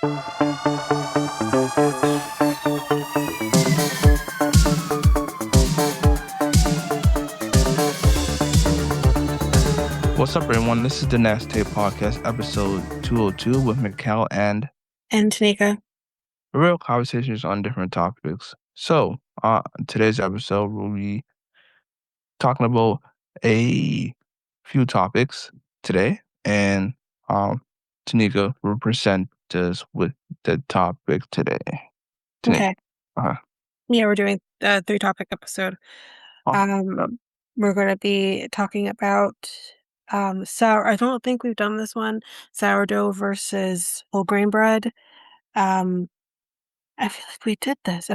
What's up, everyone? This is the Next Tape Podcast, episode 202 with Mikel and Tanyka. real conversations on different topics. So, today's episode, we'll be talking about a few topics today, and Tanyka will present us with the topic today. Tanyka. Okay. Uh, Yeah, we're doing a 3-topic episode. We're going to be talking about I don't think we've done this one. Sourdough versus whole grain bread. I feel like we did this.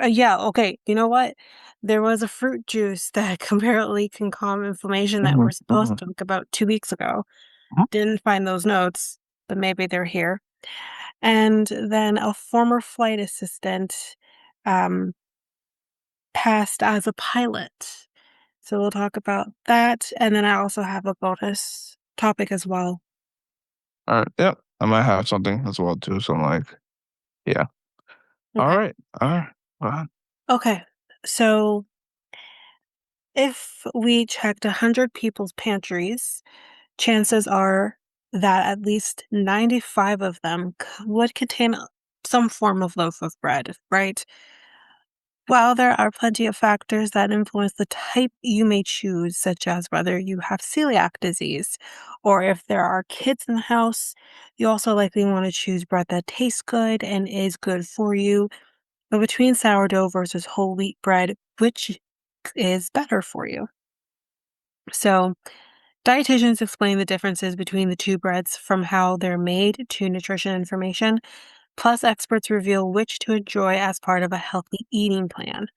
Yeah, okay. You know what? There was a fruit juice that apparently can calm inflammation that we're supposed to talk about 2 weeks ago. Didn't find those notes, but maybe they're here. And then a former flight assistant passed as a pilot. So we'll talk about that. And then I also have a bonus topic as well. all right, yep. I might have something as well, too. So, yeah. Okay. All right. Go ahead. Okay. So if we checked 100 people's pantries, chances are that at least 95 of them would contain some form of loaf of bread, right? While there are plenty of factors that influence the type you may choose, such as whether you have celiac disease or if there are kids in the house, you also likely want to choose bread that tastes good and is good for you. But between sourdough versus whole wheat bread, which is better for you? So, dietitians explain the differences between the two breads from how they're made to nutrition information. Plus, experts reveal which to enjoy as part of a healthy eating plan.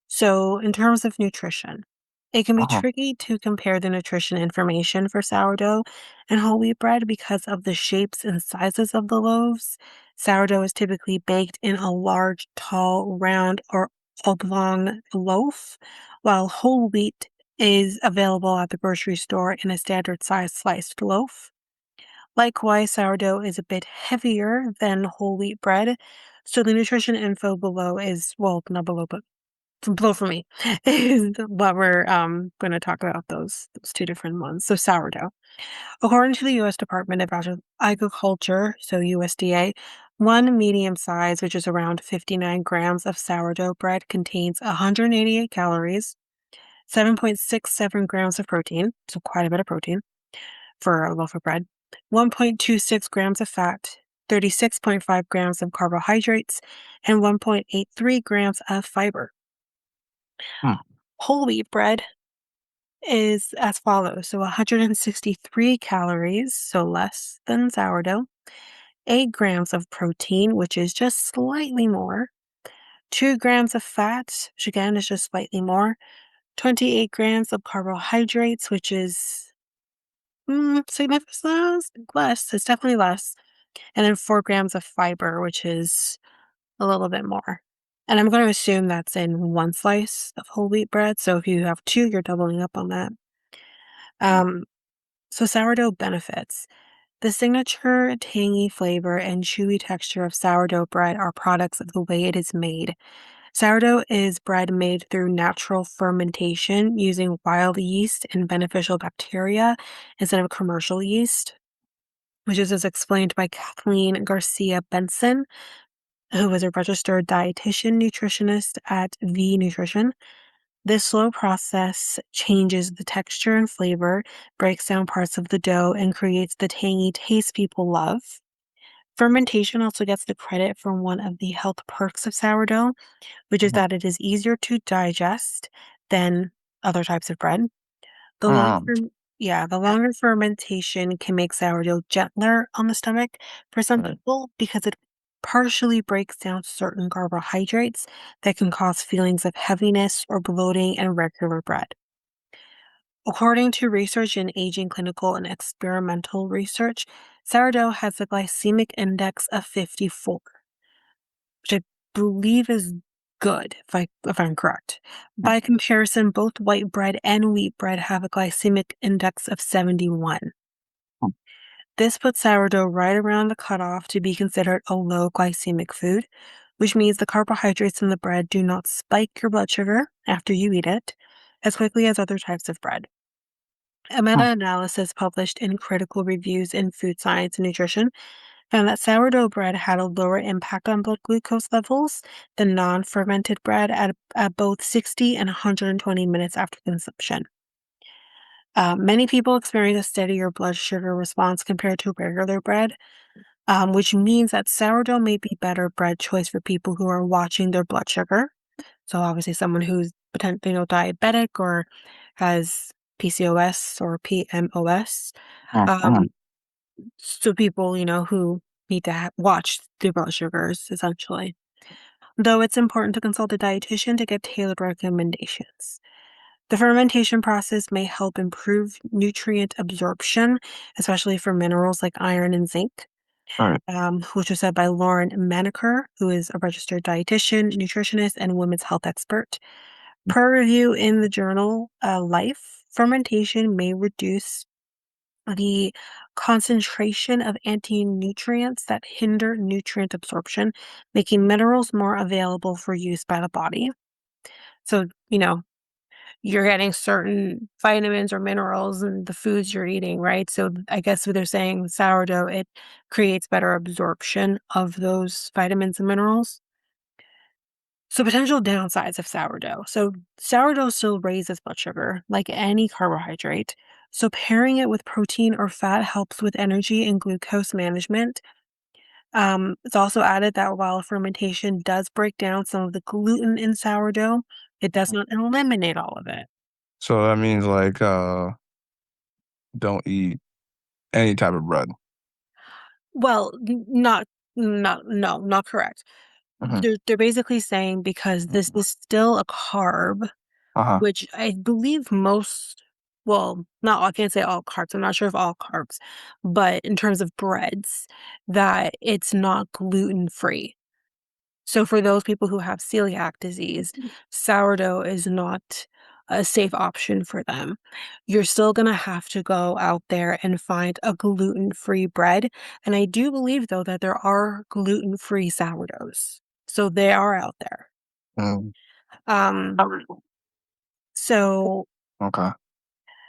So, in terms of nutrition, it can be tricky to compare the nutrition information for sourdough and whole wheat bread because of the shapes and sizes of the loaves. Sourdough is typically baked in a large, tall, round, or oblong loaf, while whole wheat is available at the grocery store in a standard size sliced loaf. Likewise, sourdough is a bit heavier than whole wheat bread, so the nutrition info below is, well, not below, but below for me is what we're going to talk about those two different ones. So sourdough. According to the U.S. Department of Agriculture, so USDA, one medium size, which is around 59 grams of sourdough bread, contains 188 calories, 7.67 grams of protein, so quite a bit of protein for a loaf of bread, 1.26 grams of fat, 36.5 grams of carbohydrates, and 1.83 grams of fiber. Whole wheat bread is as follows. So 163 calories, so less than sourdough, 8 grams of protein, which is just slightly more, 2 grams of fat, which again is just slightly more, 28 grams of carbohydrates, which is significantly less. It's definitely less. And then 4 grams of fiber, which is a little bit more. And I'm going to assume that's in one slice of whole wheat bread. So if you have 2, you're doubling up on that. So sourdough benefits. The signature tangy flavor and chewy texture of sourdough bread are products of the way it is made. Sourdough is bread made through natural fermentation using wild yeast and beneficial bacteria instead of commercial yeast, which is as explained by Kathleen Garcia Benson, who was a registered dietitian nutritionist at V Nutrition. This slow process changes the texture and flavor, breaks down parts of the dough, and creates the tangy taste people love. Fermentation also gets the credit for one of the health perks of sourdough, which is that it is easier to digest than other types of bread. The longer fermentation can make sourdough gentler on the stomach for some people because it partially breaks down certain carbohydrates that can cause feelings of heaviness or bloating in regular bread. According to research in aging clinical and experimental research, sourdough has a glycemic index of 54, which I believe is good, if I'm correct. By comparison, both white bread and wheat bread have a glycemic index of 71. This puts sourdough right around the cutoff to be considered a low glycemic food, which means the carbohydrates in the bread do not spike your blood sugar after you eat it as quickly as other types of bread. A Hmm. meta-analysis published in Critical Reviews in Food Science and Nutrition found that sourdough bread had a lower impact on blood glucose levels than non-fermented bread at both 60 and 120 minutes after consumption. Many people experience a steadier blood sugar response compared to regular bread, which means that sourdough may be better bread choice for people who are watching their blood sugar. So obviously someone who's potentially, diabetic or has PCOS or PMOS. Mm-hmm. Um, so people, who need to watch their blood sugars essentially. Though it's important to consult a dietitian to get tailored recommendations. The fermentation process may help improve nutrient absorption, especially for minerals like iron and zinc, Right. which was said by Lauren Maneker, who is a registered dietitian, nutritionist, and women's health expert. Per review in the journal Life, fermentation may reduce the concentration of anti-nutrients that hinder nutrient absorption, making minerals more available for use by the body. So, you're getting certain vitamins or minerals in the foods you're eating, right? So I guess what they're saying with sourdough, it creates better absorption of those vitamins and minerals. So potential downsides of sourdough. So sourdough still raises blood sugar like any carbohydrate. So pairing it with protein or fat helps with energy and glucose management. It's also added that while fermentation does break down some of the gluten in sourdough, it does not eliminate all of it. So that means like don't eat any type of bread. Well, not correct. Hmm. They're basically saying because this is still a carb, Uh-huh. which I believe most, well, not I can't say all carbs. I'm not sure if all carbs, but in terms of breads, that it's not gluten free. So for those people who have celiac disease, sourdough is not a safe option for them. You're still going to have to go out there and find a gluten-free bread. And I do believe though that there are gluten-free sourdoughs. So they are out there. Mm. Um so Okay.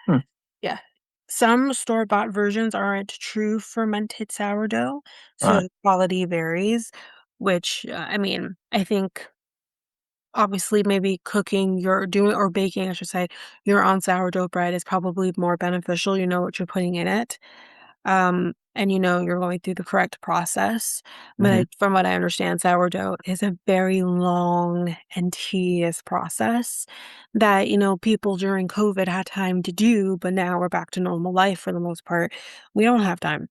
Hmm. yeah. Some store-bought versions aren't true fermented sourdough, All so right. the quality varies, which I mean, I think obviously, maybe cooking your doing or baking, I should say, your own sourdough bread is probably more beneficial. You know what you're putting in it. And you're going through the correct process. But Hmm. from what I understand, sourdough is a very long and tedious process that, people during COVID had time to do, but now we're back to normal life for the most part. We don't have time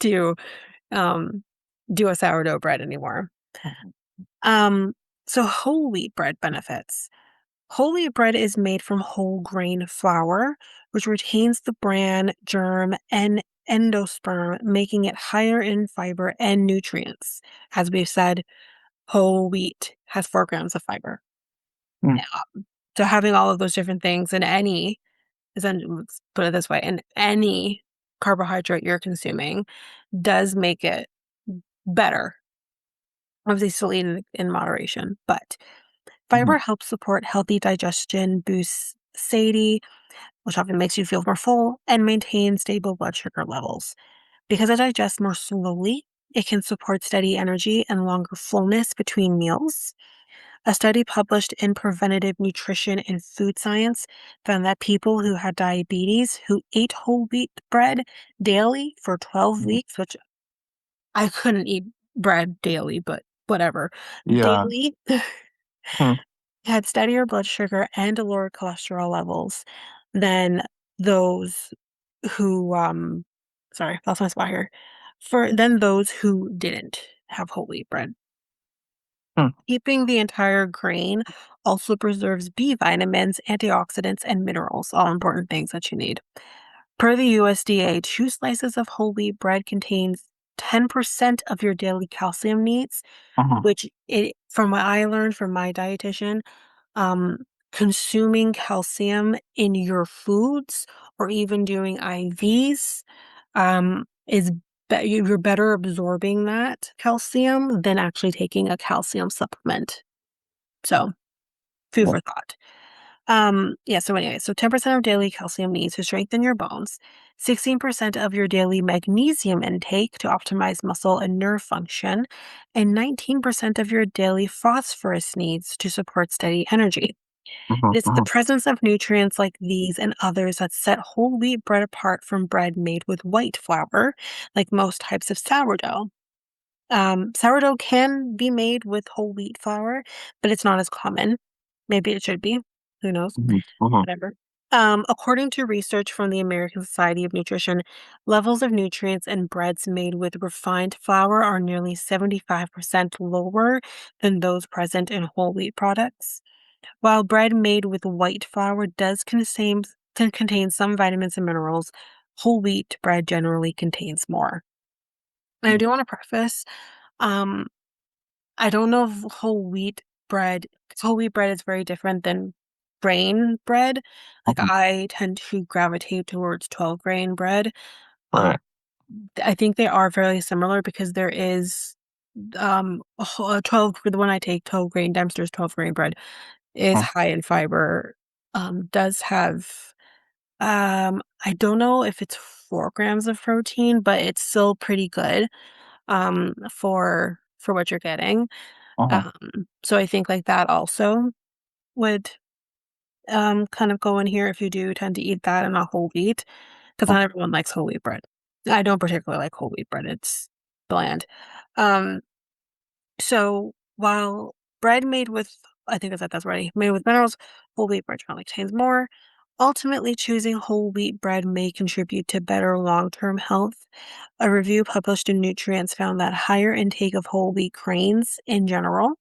to um do a sourdough bread anymore. Um, so whole wheat bread benefits. Whole wheat bread is made from whole grain flour, which retains the bran, germ, and endosperm, making it higher in fiber and nutrients. As we've said, whole wheat has 4 grams of fiber. Hmm. Yeah. So having all of those different things in any, let's put it this way, in any carbohydrate you're consuming does make it better. Obviously, still eat in moderation, but Hmm. fiber helps support healthy digestion, boosts satiety, which often makes you feel more full, and maintain stable blood sugar levels. Because it digests more slowly, it can support steady energy and longer fullness between meals. A study published in Preventative Nutrition and Food Science found that people who had diabetes who ate whole wheat bread daily for 12 Hmm. weeks, which I couldn't eat bread daily, but whatever, Yeah. daily Hmm. had steadier blood sugar and lower cholesterol levels than those who, sorry, lost my spot here, than those who didn't have whole wheat bread. Hmm. Keeping the entire grain also preserves B vitamins, antioxidants, and minerals, all important things that you need. Per the USDA, 2 slices of whole wheat bread contains 10% of your daily calcium needs, Uh-huh. which from what I learned from my dietitian, um, consuming calcium in your foods or even doing IVs, is you're better absorbing that calcium than actually taking a calcium supplement. So, food Yeah. for thought. Yeah, so anyway, so 10% of daily calcium needs to strengthen your bones, 16% of your daily magnesium intake to optimize muscle and nerve function, and 19% of your daily phosphorus needs to support steady energy. Mhm, It is the mhm, presence of nutrients like these and others that set whole wheat bread apart from bread made with white flour, like most types of sourdough. Sourdough can be made with whole wheat flour, but it's not as common. Maybe it should be. Who knows? mhm, mhm. Whatever. According to research from the American Society of Nutrition, levels of nutrients in breads made with refined flour are nearly 75% lower than those present in whole wheat products. While bread made with white flour can contain some vitamins and minerals, whole wheat bread generally contains more. And I do want to preface, um, I don't know if whole wheat bread, 'cause whole wheat bread is very different than grain bread. Like Mhm. I tend to gravitate towards 12 grain bread. Um, Right. I think they are fairly similar because there is a 12 for the one I take, 12 grain Dempster's 12 grain bread is Mm, high in fiber. Does have I don't know if it's 4 grams of protein, but it's still pretty good for what you're getting. mhm, So I think like that also would kind of go in here if you do tend to eat that and not whole wheat, because mm, not everyone likes whole wheat bread. I don't particularly like whole wheat bread. It's bland. Um, so while bread made with, I think I said that's already, made with minerals, whole wheat bread generally contains more. Ultimately, choosing whole wheat bread may contribute to better long term health. A review published in Nutrients found that higher intake of whole wheat grains in general,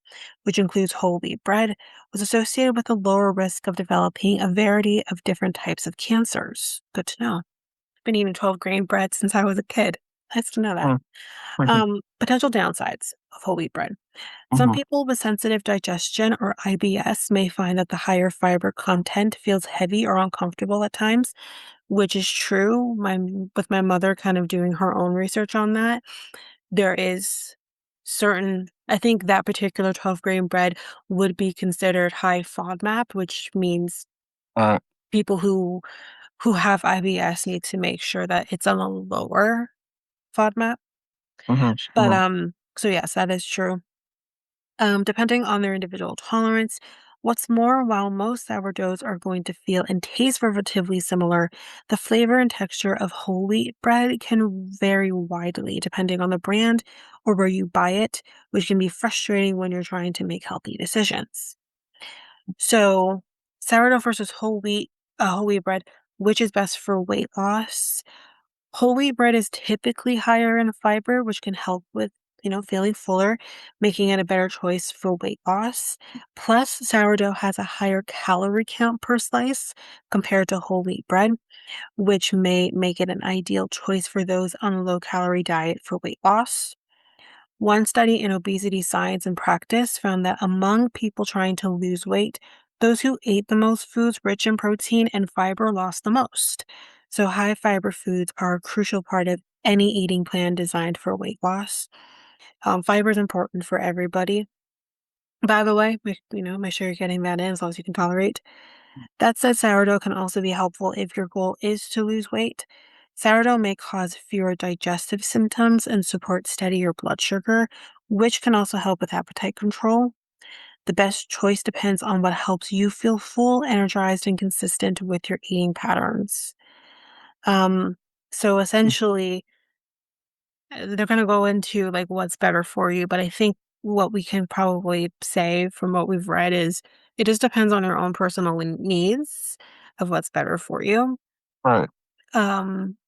which includes whole wheat bread, was associated with a lower risk of developing a variety of different types of cancers. Good to know. I've been eating 12 grain bread since I was a kid. Nice to know that. mm, mhm, Potential downsides of whole wheat bread. Some mhm. people with sensitive digestion or IBS may find that the higher fiber content feels heavy or uncomfortable at times, which is true. With my mother kind of doing her own research on that, there is I think that particular 12 grain bread would be considered high FODMAP, which means Right. people who have IBS need to make sure that it's on a lower FODMAP. Mhm, But mhm. so yes, that is true. Depending on their individual tolerance. What's more, while most sourdoughs are going to feel and taste relatively similar, the flavor and texture of whole wheat bread can vary widely depending on the brand or where you buy it, which can be frustrating when you're trying to make healthy decisions. So, sourdough versus whole wheat bread, which is best for weight loss? Whole wheat bread is typically higher in fiber, which can help with, feeling fuller, making it a better choice for weight loss. Plus, sourdough has a higher calorie count per slice compared to whole wheat bread, which may make it an ideal choice for those on a low calorie diet for weight loss. One study in obesity science and practice found that among people trying to lose weight, those who ate the most foods rich in protein and fiber lost the most. So, high fiber foods are a crucial part of any eating plan designed for weight loss. Fiber is important for everybody. By the way, make sure you're getting that in as long as you can tolerate. That said, sourdough can also be helpful if your goal is to lose weight. Sourdough may cause fewer digestive symptoms and support steadier blood sugar, which can also help with appetite control. The best choice depends on what helps you feel full, energized, and consistent with your eating patterns. Um, so essentially, they're going to go into like what's better for you, but I think what we can probably say from what we've read is it just depends on your own personal needs of what's better for you. Right.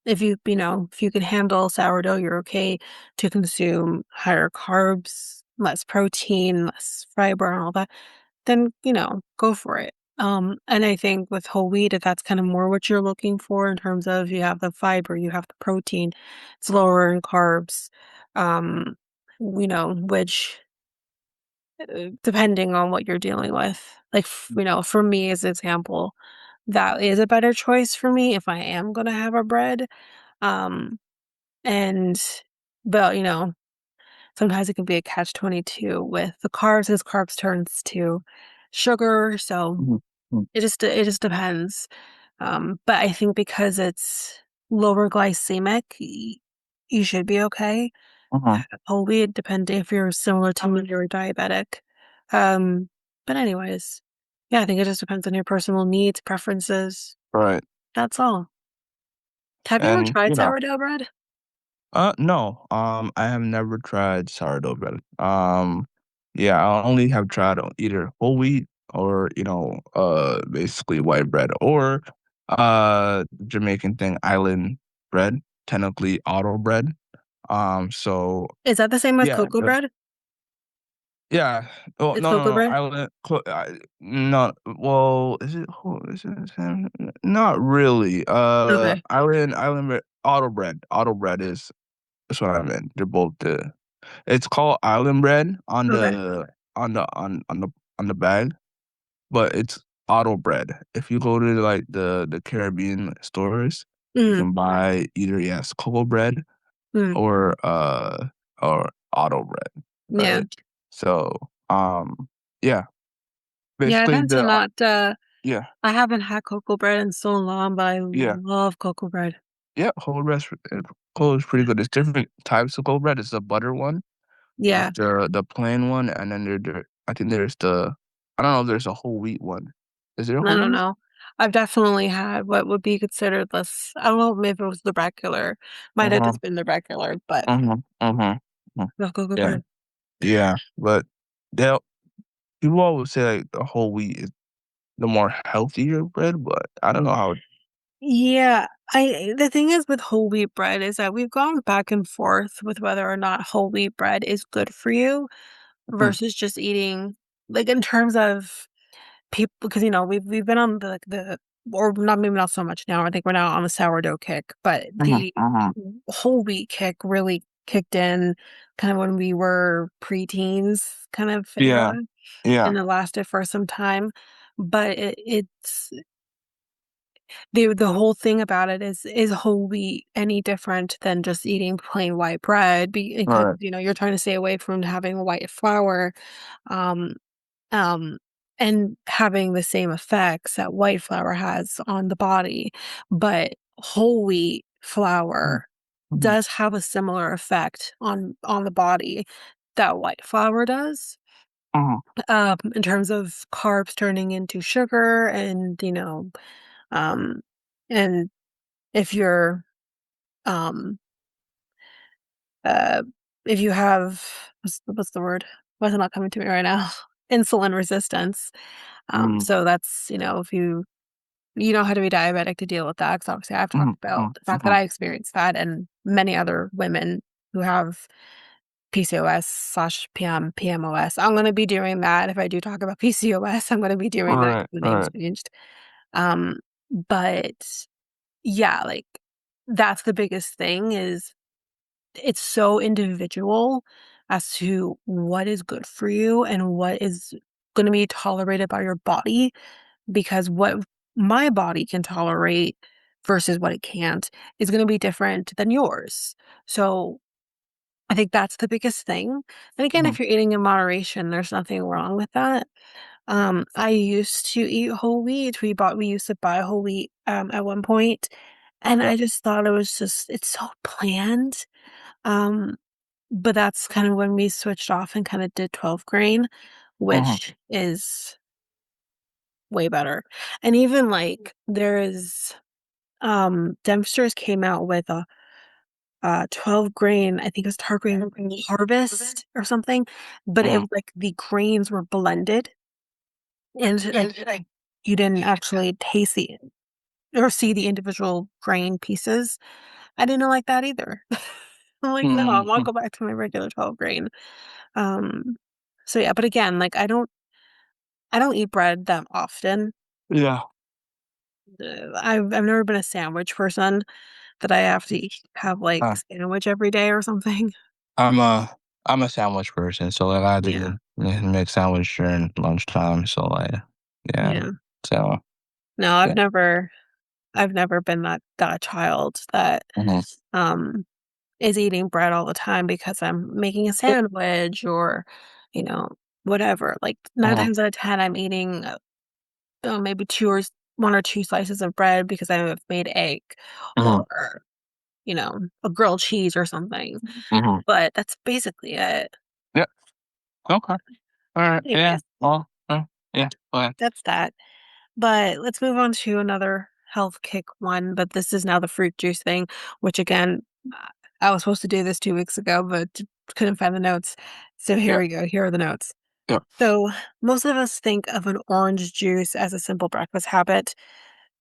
If you can handle sourdough, you're okay to consume higher carbs, less protein, less fiber, and all that, then, go for it. And I think with whole wheat, if that's kind of more what you're looking for in terms of you have the fiber, you have the protein, it's lower in carbs, um, which depending on what you're dealing with, like, for me as an example, that is a better choice for me if I am going to have a bread. Um, And but, sometimes it can be a catch-22 with the carbs as carbs turns to sugar, so Mhm. Mm. it just depends. But I think because it's lower glycemic, you should be okay. Mhm. Whole wheat, depending if you're similar to me, you're diabetic. Um, but anyways, yeah, I think it just depends on your personal needs, preferences. Right. That's all. Have you ever And, tried sourdough bread? no, I have never tried sourdough bread. Yeah, I only have tried either whole wheat or, basically white bread or, Jamaican thing, island bread, technically auto bread. So Is that the same as yeah, cocoa bread? yeah. Oh, It's no, no, cocoa no, bread? no, well, is it the same? Not really. Okay, Island bread, auto bread is that's what I meant. They're both the it's called island bread okay. on the bag, but it's auto bread. If you go to like the Caribbean stores, you Mm, can buy either yes, cocoa bread mm, or auto bread, yeah. right? So, yeah, Yeah, I basically tend to the not, yeah, I haven't had cocoa bread in so long, but I yeah, love cocoa bread. yeah, whole is pretty good. There's different types of cocoa bread. It's the butter one. There's Yeah, the plain one, and then I think there's the I don't know if there's a whole wheat one. Is there a I whole don't wheat? know. I've definitely had what would be considered less, I don't know, maybe it was the regular. Might have Uh-huh, just been the regular, but uh-huh, uh-huh, uh. no cocoa Yeah, bread. yeah, but they'll people always say, like, the whole wheat is the more healthier bread, but I don't know how it Yeah, I the thing is with whole wheat bread is that we've gone back and forth with whether or not whole wheat bread is good for you mm, versus just eating like in terms of people because we've been on the or not maybe not so much now. I think we're now on the sourdough kick, but mhm, the mhm. whole wheat kick really kicked in kind of when we were preteens kind of era Yeah, yeah, and it lasted for some time. But it's the whole thing about it is whole wheat any different than just eating plain white bread because, right, you're trying to stay away from having white flour, um, um, and having the same effects that white flour has on the body, but whole wheat mhm, flour mhm, does have a similar effect on the body that white flour does, mhm, in terms of carbs turning into sugar um, and if you're, um, uh, if you have what's the word? Why is it not coming to me right now? Insulin resistance. mhm, So that's, if you know how to be diabetic to deal with that. Because obviously I've talked mhm, about mhm, the fact that mhm. I experienced that and many other women who have PCOS/PM PMOS. I'm gonna be doing that if I do talk about PCOS, I'm gonna be doing that 'cause Right, the name's right, changed. Um, but yeah, like, that's the biggest thing is it's so individual as to what is good for you and what is gonna be tolerated by your body, because what my body can tolerate versus what it can't is gonna be different than yours. So, I think that's the biggest thing. And again, mhm, if you're eating in moderation, there's nothing wrong with that. I used to eat whole wheat. We used to buy whole wheat, at one point, and yeah, I just thought it's so bland. Um, but that's kind of when we switched off and kinda did 12 grain, mhm, which is way better. And even, like, there is, Dempster's came out with a 12 grain, I think it was Targrain Harvest or something, but it mhm, was like the grains were blended and, like, you didn't actually taste the or see the individual grain pieces. I didn't like that either. I'm like, "No, I wanna mhm. go back to my regular 12 grain." Um, so yeah, but again, like, I don't eat bread that often. Yeah, I've never been a sandwich person that I have to have, like, uh, sandwich every day or something. I'm a I'm a sandwich person, so, like, I had to Yeah, get make sandwich during lunchtime, so, like, yeah, yeah. so, No, yeah, I've never been that child that, mhm, um is eating bread all the time because I'm making a sandwich or, you know, whatever. Like, 9 Mhm, times out of 10, I'm eating, maybe 2 or 1 or 2 slices of bread because I've made egg mhm, or, a grilled cheese or something, mhm. but that's basically it. Yeah, okay. Alright, yeah, Anyways, well, yeah, go ahead. that's that. But let's move on to another health kick one, but this is now the fruit juice thing, which again, uh, I was supposed to do this 2 weeks ago, but couldn't find the notes. So here Yeah, we go. Here are the notes. yeah. So most of us think of an orange juice as a simple breakfast habit.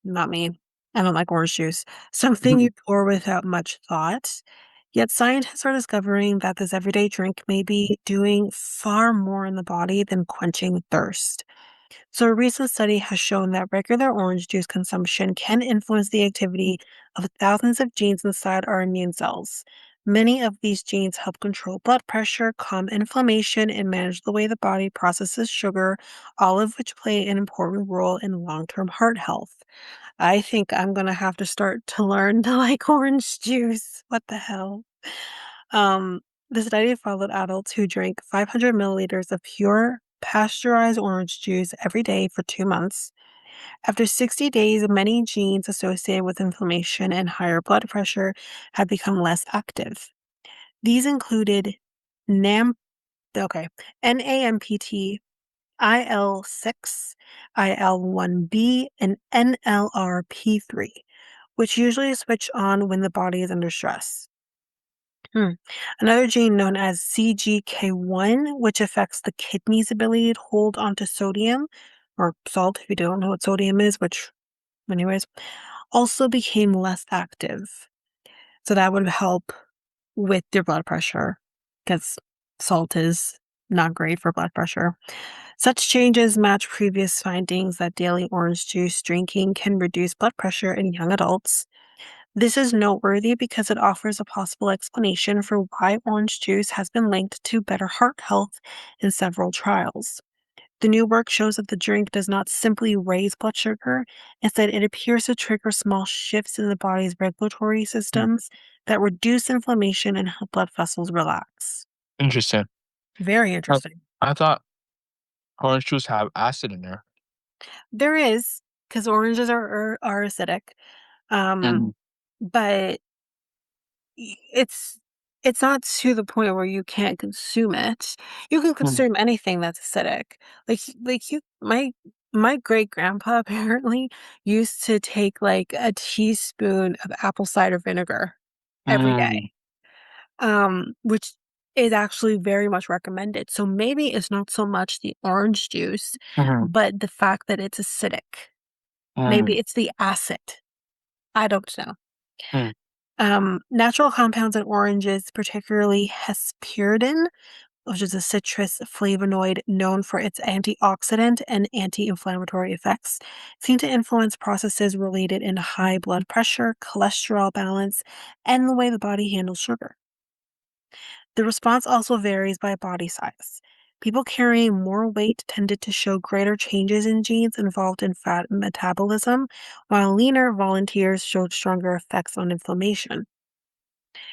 Not me. I don't like orange juice. Something Mhm, you pour without much thought. Yet scientists are discovering that this everyday drink may be doing far more in the body than quenching thirst. So, a recent study has shown that regular orange juice consumption can influence the activity of thousands of genes inside our immune cells. Many of these genes help control blood pressure, calm inflammation, and manage the way the body processes sugar, all of which play an important role in long term heart health. I think I'm going to have to start to learn to like orange juice. What the hell? Um, the study followed adults who drank 500 milliliters of pure pasteurized orange juice every day for 2 months. After 60 days, many genes associated with inflammation and higher blood pressure had become less active. These included NAM, okay, NAMPT, IL-6, IL-1B, and NLRP3, which usually switch on when the body is under stress. Hmm. Another gene known as CGK1, which affects the kidney's ability to hold onto sodium or salt, if you don't know what sodium is, which, anyways, also became less active. So that would help with your blood pressure because salt is not great for blood pressure. Such changes match previous findings that daily orange juice drinking can reduce blood pressure in young adults. This is noteworthy because it offers a possible explanation for why orange juice has been linked to better heart health in several trials. The new work shows that the drink does not simply raise blood sugar, instead, it appears to trigger small shifts in the body's regulatory mm. systems that reduce inflammation and help blood vessels relax. Interesting. Very I interesting. I thought orange juice have acid in there. There is, because oranges are acidic, um, Mhm, but it's not to the point where you can't consume it. You can mhm, consume anything that's acidic. Like you my great grandpa apparently used to take like a teaspoon of apple cider vinegar every day. mm, Which is actually very much recommended. So maybe it's not so much the orange juice, mhm, but the fact that it's acidic. mm, Maybe it's the acid. I don't know. mm, Natural compounds in oranges, particularly hesperidin, which is a citrus flavonoid known for its antioxidant and anti-inflammatory effects, seem to influence processes related in high blood pressure, cholesterol balance, and the way the body handles sugar. The response also varies by body size. People carrying more weight tended to show greater changes in genes involved in fat metabolism, while leaner volunteers showed stronger effects on inflammation.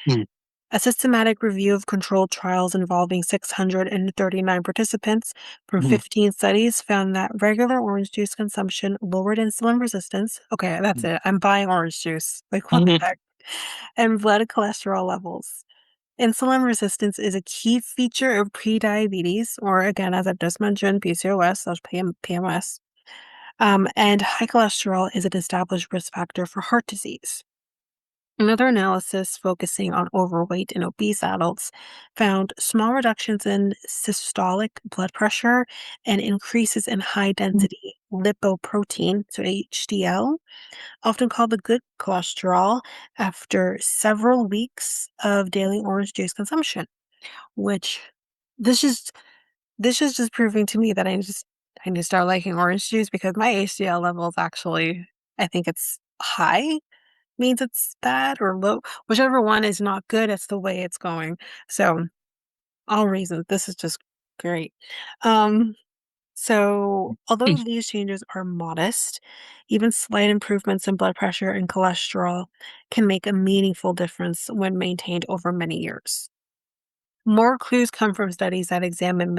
mm, A systematic review of controlled trials involving 639 participants from mhm, 15 studies found that regular orange juice consumption lowered insulin resistance. Okay, that's mm, it. I'm buying orange juice. Like, what the mhm, heck? And blood cholesterol levels. Insulin resistance is a key feature of prediabetes, or again, as I've just mentioned, PMS. And high cholesterol is an established risk factor for heart disease. Another analysis focusing on overweight and obese adults found small reductions in systolic blood pressure and increases in high density lipoprotein, so HDL, often called the good cholesterol, after several weeks of daily orange juice consumption, which this is this is just proving to me that I need to start liking orange juice because my HDL levels actually, I think it's high means it's bad or low, whichever one is not good, it's the way it's going. So, all reasons, this is just great. Um, So, although these changes are modest, even slight improvements in blood pressure and cholesterol can make a meaningful difference when maintained over many years. More clues come from studies that examine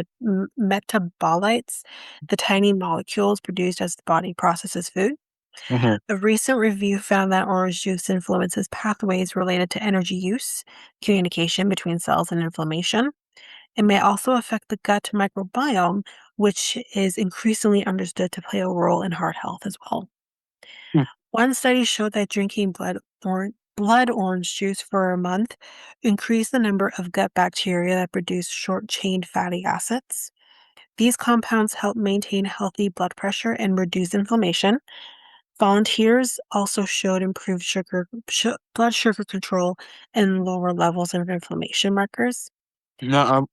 metabolites, the tiny molecules produced as the body processes food. Mhm. A recent review found that orange juice influences pathways related to energy use, communication between cells, and inflammation. It may also affect the gut microbiome, which is increasingly understood to play a role in heart health as well. Mm. One study showed that drinking blood orange juice for a month increased the number of gut bacteria that produce short chain fatty acids. These compounds help maintain healthy blood pressure and reduce inflammation. Volunteers also showed improved blood sugar control and lower levels of inflammation markers. Now,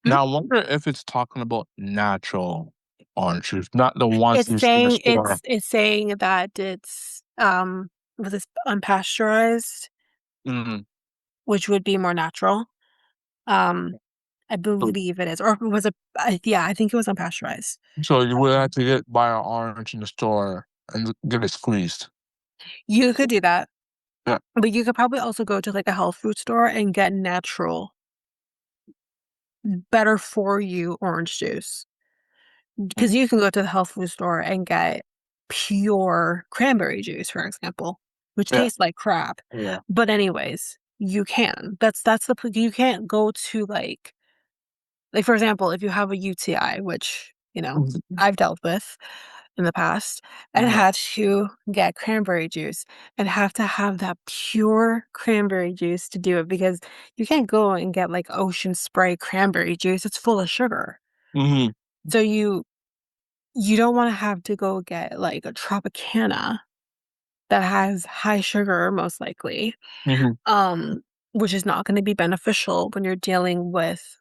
Hmm? now I wonder if it's talking about natural orange juice, not the ones It's you see in the saying store. it's saying that it's was this unpasteurized, Mhm. which would be more natural. Um, I So, believe it is, or was it? Yeah, I think it was unpasteurized. so you would have to buy an orange in the store and get it squeezed. You could do that, Yeah. but you could probably also go to like a health food store and get natural, better for you orange juice. Mm. Because you can go to the health food store and get pure cranberry juice, for example, which Yeah. tastes like crap. Yeah. But anyways, you can. You can't go to like for example, if you have a UTI, which, Mhm. I've dealt with in the past and Mhm. had to get cranberry juice and have to have that pure cranberry juice to do it because you can't go and get like ocean spray cranberry juice. It's full of sugar. Mhm. So you don't wanna have to go get, like, a Tropicana that has high sugar most likely, Mhm. um, which is not gonna be beneficial when you're dealing with,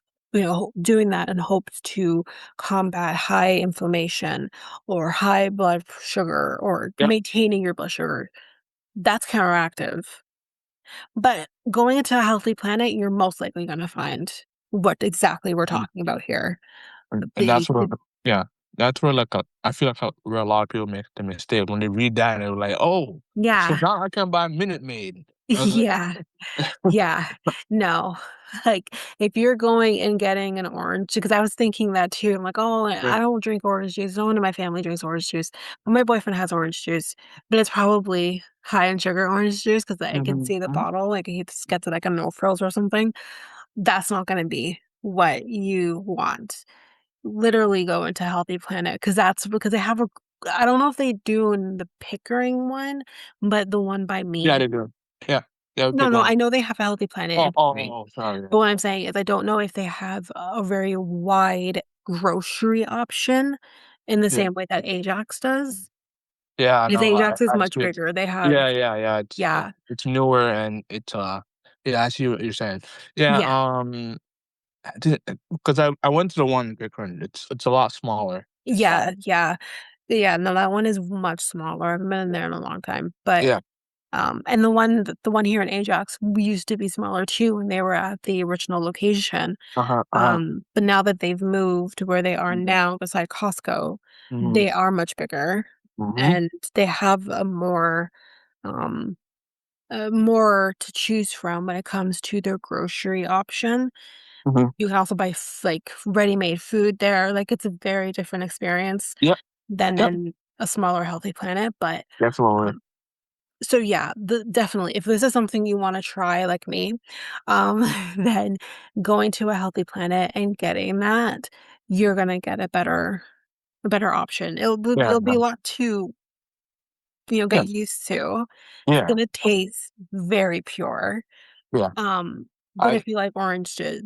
doing that in hopes to combat high inflammation or high blood sugar or Yeah. maintaining your blood sugar. That's counteractive. But going into a healthy planet, you're most likely gonna find what exactly we're Mm. talking about here. And The that's where, the yeah, that's where like I feel like where a lot of people make the mistake when they read that and they're like, oh, so Yeah. now I can buy Minute Maid. I was like, Yeah. Yeah. No. Like, if you're going and getting an orange because I was thinking that too. I'm like, "Oh, yeah. I don't drink orange juice. No one in my family drinks orange juice." But my boyfriend has orange juice, but it's probably high in sugar orange juice because I can Mhm. see the Mhm. bottle, like, he just gets it, like, a No Frills or something. That's not gonna be what you want. Literally go into Healthy Planet because they have a I don't know if they do in the Pickering one, but the one by Yeah, me they do. Yeah. Yeah, we no, pick no, one. I know they have a Healthy Planet Oh, in oh, Pickering, oh, sorry. but what I'm saying is I don't know if they have a very wide grocery option in the Yeah. same way that Ajax does, Yeah, I because know. Ajax is I much see it. bigger. They have Yeah, yeah, yeah. yeah, It's newer and it's yeah, I see what you're saying. Yeah, yeah, because I went to the one in Bitcoin. It's a lot smaller. yeah, yeah, yeah, no, that one is much smaller. I haven't been in there in a long time, but, Yeah. and the one here in Ajax used to be smaller too when they were at the original location. Uh-huh. Uh-huh. But now that they've moved to where they are now beside Costco, Mhm. they are much bigger Mhm. and they have um, more to choose from when it comes to their grocery option. Mhm. You can also buy like ready-made food there. Like it's a very different experience Yep. than Yep. in a smaller healthy planet. But Definitely. um, so yeah, definitely if this is something you want to try like me, um, then going to a healthy planet and getting that, you're gonna get a better option. Yeah. It'll be No. a lot to, Yeah. get used to. It's Yeah. gonna taste very pure. Yeah. But I if you like oranges,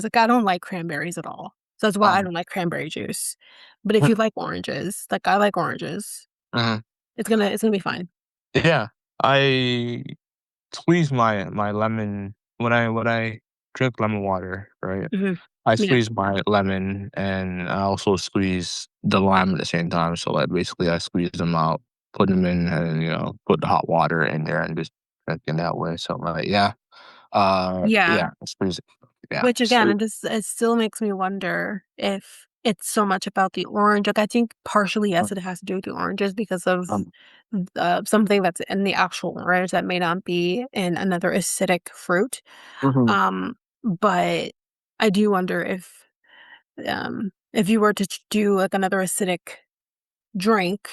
like I don't like cranberries at all. So that's why I um don't like cranberry juice. But if you like oranges, like I like oranges, mhm. it's gonna be fine. Yeah. I squeeze my lemon when I drink lemon water, right? Mhm. I Yeah. squeeze my lemon and I also squeeze the lime at the same time. So like basically I squeeze them out, put them in and put the hot water in there and just drink in that way. So like yeah. Yeah. Yeah, squeeze it. Yeah. Which again, So it still makes me wonder if it's so much about the orange. Like, I think partially, yes, it has to do with the oranges because of something that's in the actual orange that may not be in another acidic fruit. Mhm, But I do wonder if you were to do like another acidic drink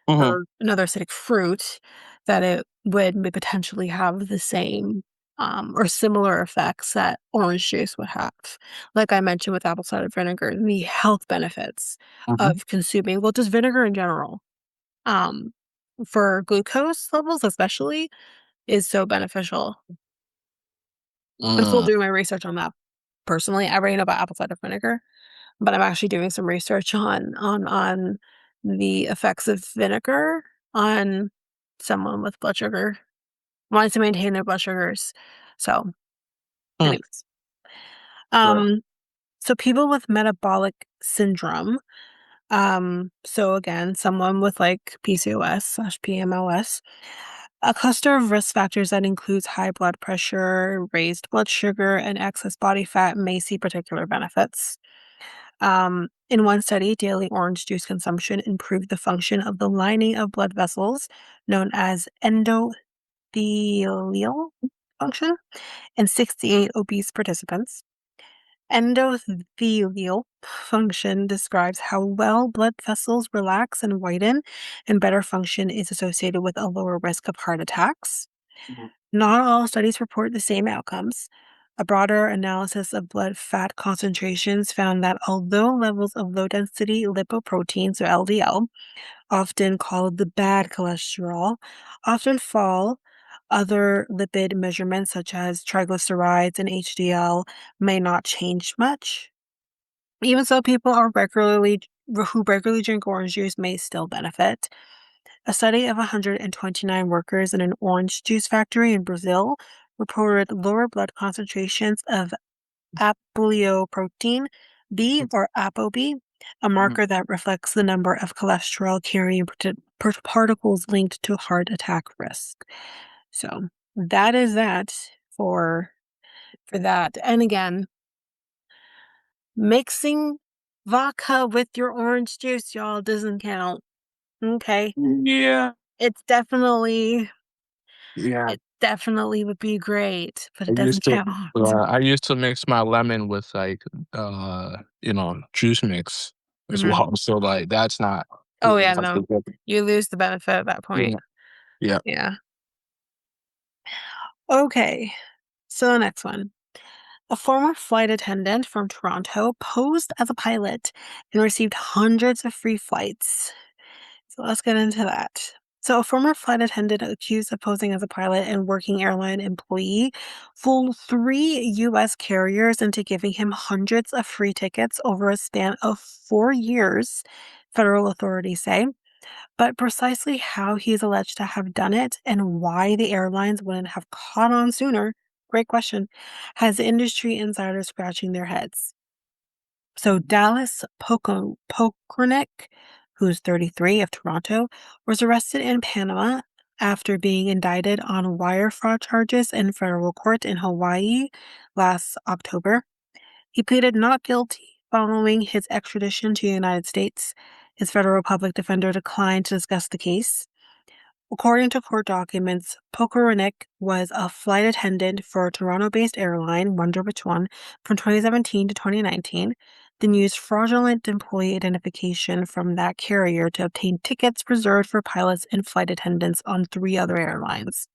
mhm, or another acidic fruit, that it would potentially have the same or similar effects that orange juice would have. Like I mentioned with apple cider vinegar, the health benefits mhm, of consuming, well, just vinegar in general, um, for glucose levels, especially, is so beneficial. I'm still mm, doing my research on that personally. I already know about apple cider vinegar, but I'm actually doing some research on the effects of vinegar on someone with blood sugar, wanting to maintain their blood sugars. So, mm, anyways, right, um, so people with metabolic syndrome, so again, someone with like PCOS/PMOS, a cluster of risk factors that includes high blood pressure, raised blood sugar, and excess body fat may see particular benefits. In one study, daily orange juice consumption improved the function of the lining of blood vessels, known as endothelial function, in 68 obese participants. Endothelial function describes how well blood vessels relax and widen, and better function is associated with a lower risk of heart attacks. mhm, Not all studies report the same outcomes. A broader analysis of blood fat concentrations found that although levels of low density lipoproteins, or LDL, often called the bad cholesterol, often fall, other lipid measurements such as triglycerides and HDL may not change much. Even so, people who regularly drink orange juice may still benefit. A study of 129 workers in an orange juice factory in Brazil reported lower blood concentrations of apolipoprotein B, or ApoB, a mhm. marker that reflects the number of cholesterol carrying particles linked to heart attack risk. So that is that for that. And again, mixing vodka with your orange juice, y'all, doesn't count. Okay. Yeah, It's definitely yeah. It definitely would be great, but it doesn't count. I used to mix my lemon with, like, juice mix as Mhm. well, so, like, that's not Oh, yeah, that's no. good. You lose the benefit at that point. Yeah, yeah. Yeah. Okay, so the next one. A former flight attendant from Toronto posed as a pilot and received hundreds of free flights. So let's get into that. So, a former flight attendant accused of posing as a pilot and working airline employee fooled three U.S. carriers into giving him hundreds of free tickets over a span of 4 years, federal authorities say. But precisely how he is alleged to have done it and why the airlines wouldn't have caught on sooner, great question, has industry insiders scratching their heads. So Dallas Pokranik, who's 33 of Toronto, was arrested in Panama after being indicted on wire fraud charges in federal court in Hawaii last October. He pleaded not guilty following his extradition to the United States. His federal public defender declined to discuss the case. According to court documents, Pokorinik was a flight attendant for a Toronto-based airline, wonder which one, from 2017 to 2019, then used fraudulent employee identification from that carrier to obtain tickets reserved for pilots and flight attendants on three other airlines.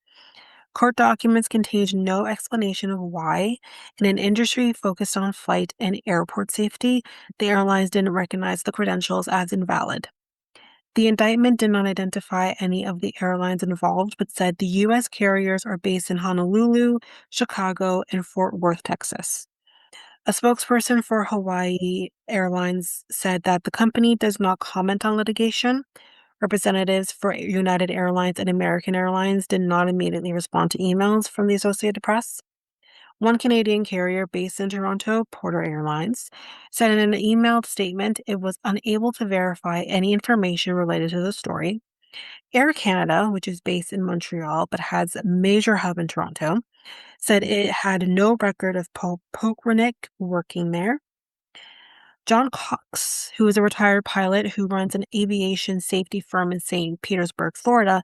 Court documents contained no explanation of why, in an industry focused on flight and airport safety, the airlines didn't recognize the credentials as invalid. The indictment did not identify any of the airlines involved, but said the U.S. carriers are based in Honolulu, Chicago, and Fort Worth, Texas. A spokesperson for Hawaii Airlines said that the company does not comment on litigation. Representatives for United Airlines and American Airlines did not immediately respond to emails from the Associated Press. One Canadian carrier based in Toronto, Porter Airlines, said in an emailed statement it was unable to verify any information related to the story. Air Canada, which is based in Montreal but has a major hub in Toronto, said it had no record of Pokranik working there. John Cox, who is a retired pilot who runs an aviation safety firm in St. Petersburg, Florida,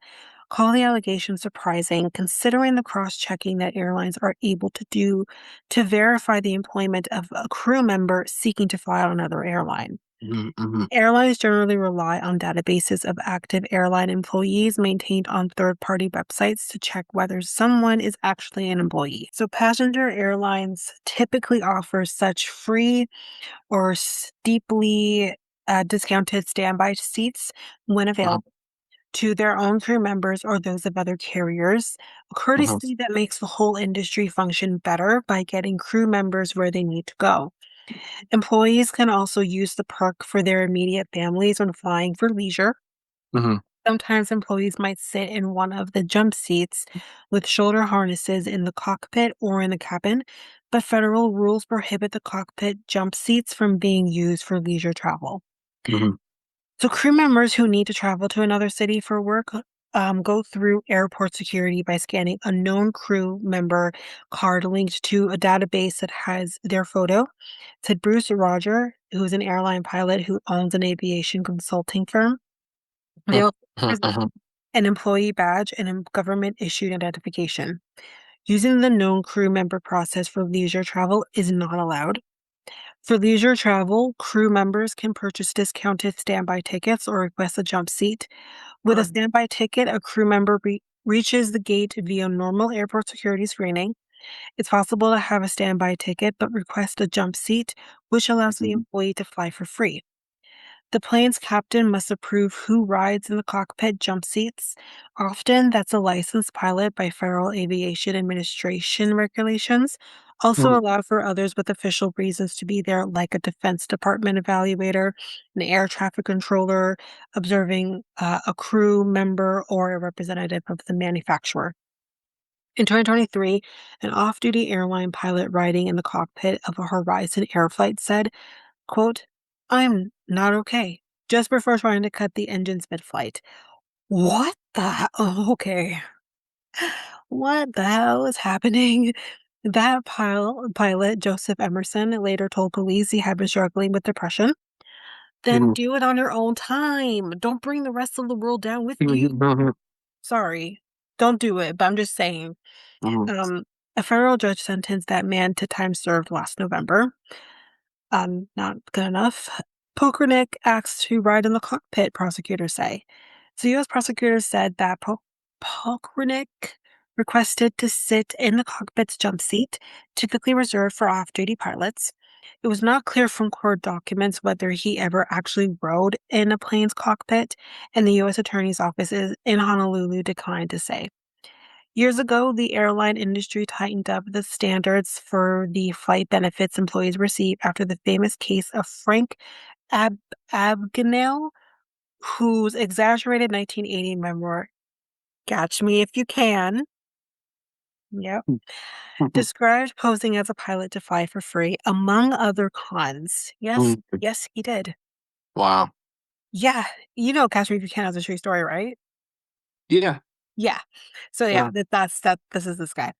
called the allegation surprising considering the cross-checking that airlines are able to do to verify the employment of a crew member seeking to fly on another airline. Mhm, mhm, Airlines generally rely on databases of active airline employees maintained on third-party websites to check whether someone is actually an employee. So passenger airlines typically offer such free or steeply discounted standby seats when uh-huh, available to their own crew members or those of other carriers, a uh-huh, courtesy that makes the whole industry function better by getting crew members where they need to go. Employees can also use the perk for their immediate families when flying for leisure. mhm, Sometimes employees might sit in one of the jump seats with shoulder harnesses in the cockpit or in the cabin, but federal rules prohibit the cockpit jump seats from being used for leisure travel. mhm, So, crew members who need to travel to another city for work go through airport security by scanning a known crew member card linked to a database that has their photo. Said Bruce Roger, who's an airline pilot who owns an aviation consulting firm. They uh, also uh-huh, present uh-huh, an employee badge and a government issued identification. Using the known crew member process for leisure travel is not allowed. For leisure travel, crew members can purchase discounted standby tickets or request a jump seat. With a standby ticket, a crew member reaches the gate via normal airport security screening. It's possible to have a standby ticket but request a jump seat, which allows the mhm, employee to fly for free. The plane's captain must approve who rides in the cockpit jump seats. Often, that's a licensed pilot by Federal Aviation Administration regulations. Also mhm, allow for others with official reasons to be there, like a Defense Department evaluator, an air traffic controller, observing a crew member, or a representative of the manufacturer. In 2023, an off-duty airline pilot riding in the cockpit of a Horizon Air flight said, quote, "I'm not okay," just before trying to cut the engines mid-flight. What the oh, okay. What the hell is happening? That pilot, Joseph Emerson, later told police he had been struggling with depression. Then mhm, do it on your own time. Don't bring the rest of the world down with you. mhm, mhm, Sorry. Don't do it, but I'm just saying. mhm, Um, a federal judge sentenced that man to time served last November. Not good enough. Pokranik asked to ride in the cockpit, prosecutors say. So U.S. prosecutors said that Pokranik requested to sit in the cockpit's jump seat, typically reserved for off-duty pilots. It was not clear from court documents whether he ever actually rode in a plane's cockpit, and the U.S. Attorney's Office in Honolulu declined to say. Years ago, the airline industry tightened up the standards for the flight benefits employees receive after the famous case of Frank Ab- Abagnale, whose exaggerated 1980 memoir, Catch Me If You Can, yep, mhm, described posing as a pilot to fly for free, among other cons. Yes, mhm. yes, he did. Wow. Yeah, you know Catch Me If You Can is a true story, right? Yeah. Yeah. So yeah, Yeah. this is this guy.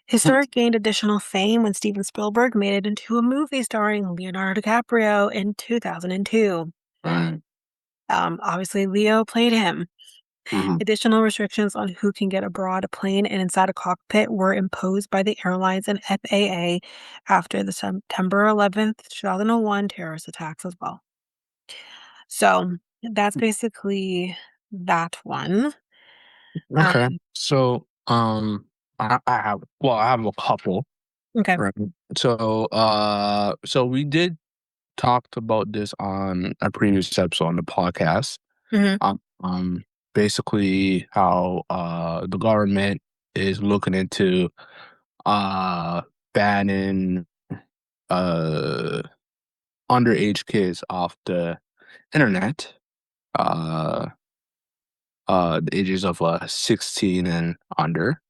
His story gained additional fame when Steven Spielberg made it into a movie starring Leonardo DiCaprio in 2002. Right. Obviously, Leo played him. Mhm. Additional restrictions on who can get aboard a plane and inside a cockpit were imposed by the airlines and FAA after the September 11th, 2001 terrorist attacks as well. So that's basically that one. Um, Okay. So, I have a couple, okay. right? So we did talked about this on a previous episode on the podcast. Hmm. Um, basically how the government is looking into uh banning uh underage kids off the internet, uh the ages of 16 and under.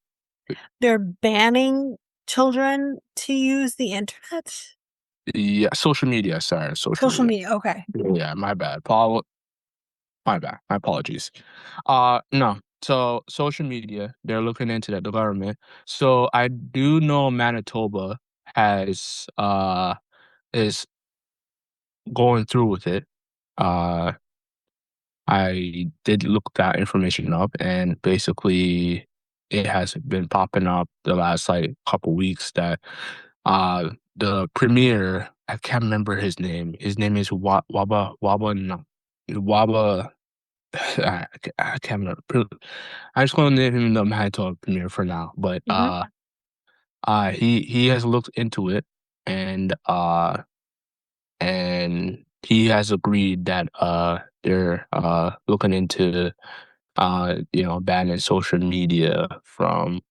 They're banning children to use the internet? Yeah, social media, sorry, social Social media. media, okay. Yeah, my bad. My bad. My apologies. No. So social media, they're looking into that, the government. So I do know Manitoba has is going through with it, uh, I did look that information up, and basically, it has been popping up the last like couple weeks that the premier, I can't remember his name. His name is Waba. I can't remember. I'm just gonna name him the Manitoba premier for now. But Mhm. he has looked into it, and he has agreed that they're looking into banning social media from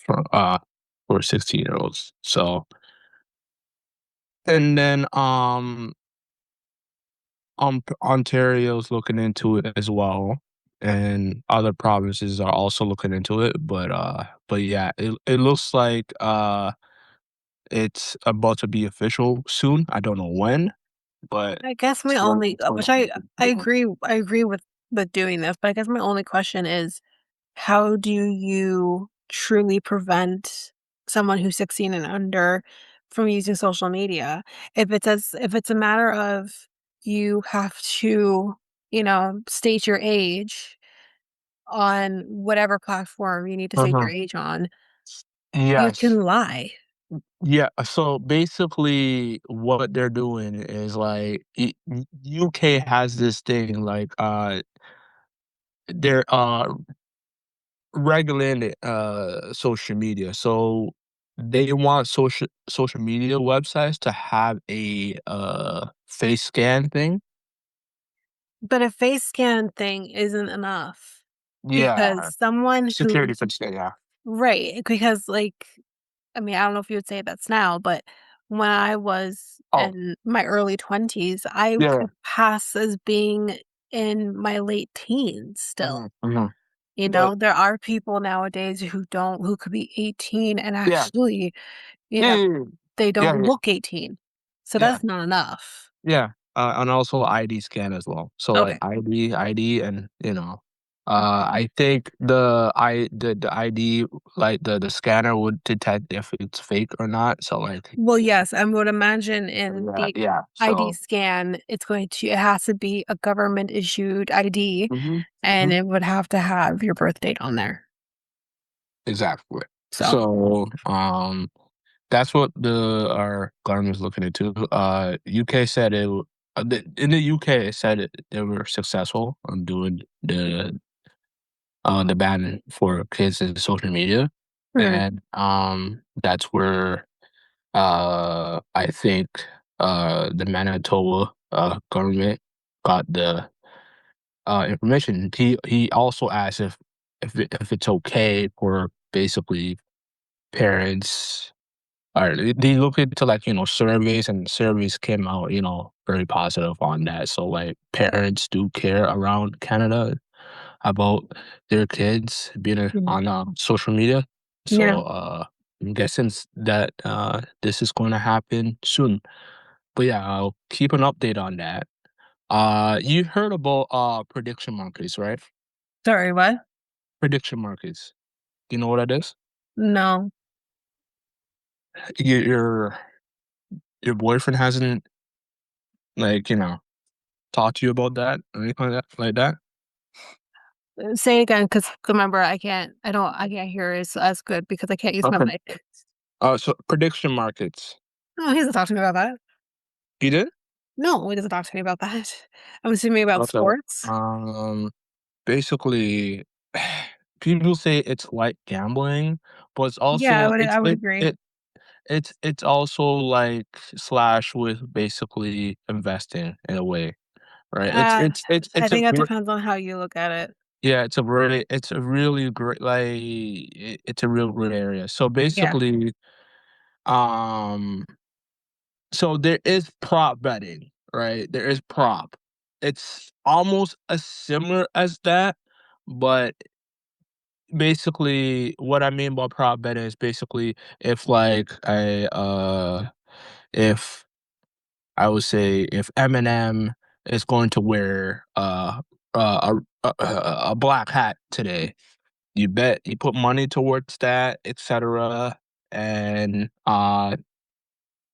for 16-year-olds. So, and then Ontario's looking into it as well, and other provinces are also looking into it. But yeah, it looks like it's about to be official soon. I don't know when, but I guess my it's going only it's going which to I agree with doing this, but I guess my only question is, how do you truly prevent someone who's 16 and under from using social media? If it's a matter of you have to, state your age on whatever platform you need to state your Mhm. age on, you Yes. can lie. Yeah, so basically what they're doing is like UK has this thing like they're regulating social media. So they want social media websites to have a face scan thing. But a face scan thing isn't enough because Yeah, someone who security for yeah. right, because, like, I mean, I don't know if you would say that's now, but when I was Oh, in my early 20s, I yeah. could pass as being in my late teens still. Mhm, mhm. But There are people nowadays who could be 18 and yeah. actually, you Yeah, know, yeah, yeah. they Yeah, don't yeah. look 18. So Yeah. that's not enough. Yeah, and also ID scan as well. So, like, Okay. ID, and, I think the ID, like, the scanner would detect if it's fake or not, so, like Well, yes, I would imagine in yeah, the yeah, ID so scan, it has to be a government issued ID, mhm, and mhm, it would have to have your birth date on there. exactly. So, So, that's what our government's looking into. UK said in the UK, it said they were successful on doing the ban for kids in social media, hmm, and that's where I think the Manitoba government got the information. He also asked if it's okay for basically parents. Or they look into, like, surveys, and surveys came out, very positive on that. So, like, parents do care around Canada about their kids being mhm, on social media. yeah. So I'm guessing that this is going to happen soon. But yeah, I'll keep an update on that. You heard about prediction markets, right? Sorry, what? Prediction markets. Do you know what that is? No. Your your boyfriend hasn't, like, talked to you about that or anything like that? Say again, because remember, I can't hear as good because I can't use my Okay. mic. So prediction markets. No, he doesn't talk to me about that. You did? No, he doesn't talk to me about that. I'm assuming about Okay. sports. Basically, people say it's like gambling, but it's Yeah, also I would agree. it's also like slash with basically investing in a way, right? Uh, I It's a think that depends on how you look at it. yeah, it's a really great, like, it's a real great area. So Yeah. basically, um, so there is prop betting, right? There is prop. It's almost as similar as that, but basically, what I mean by prop betting is basically if, like, if I would say if Eminem is going to wear a black hat today, you put money towards that, etc., and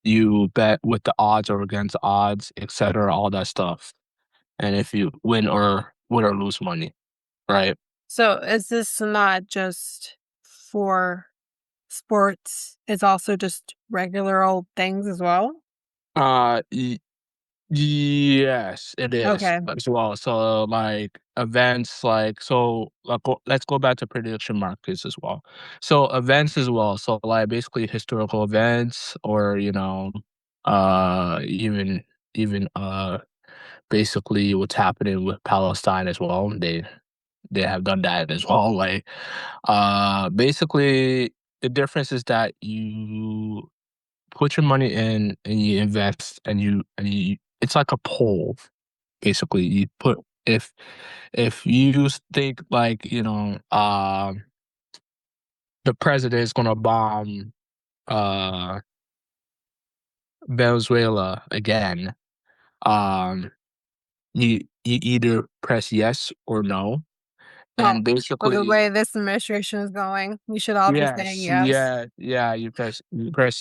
you bet with the odds or against odds, etc., all that stuff. And if you win or lose money, right? So is this not just for sports? It's also just regular old things as well? Uh, y yes, it is Okay. as well. So like events, let's go back to prediction markets as well. So events as well. So like basically historical events, or even basically what's happening with Palestine as well. They have done that as well. Like basically the difference is that you put your money in and you invest, and you it's like a poll. Basically, you put if you think like, the president is gonna bomb uh Venezuela again, um you either press yes or no. Well, And with the basically, way this administration is going, we should all be saying yes, yes. yeah, you press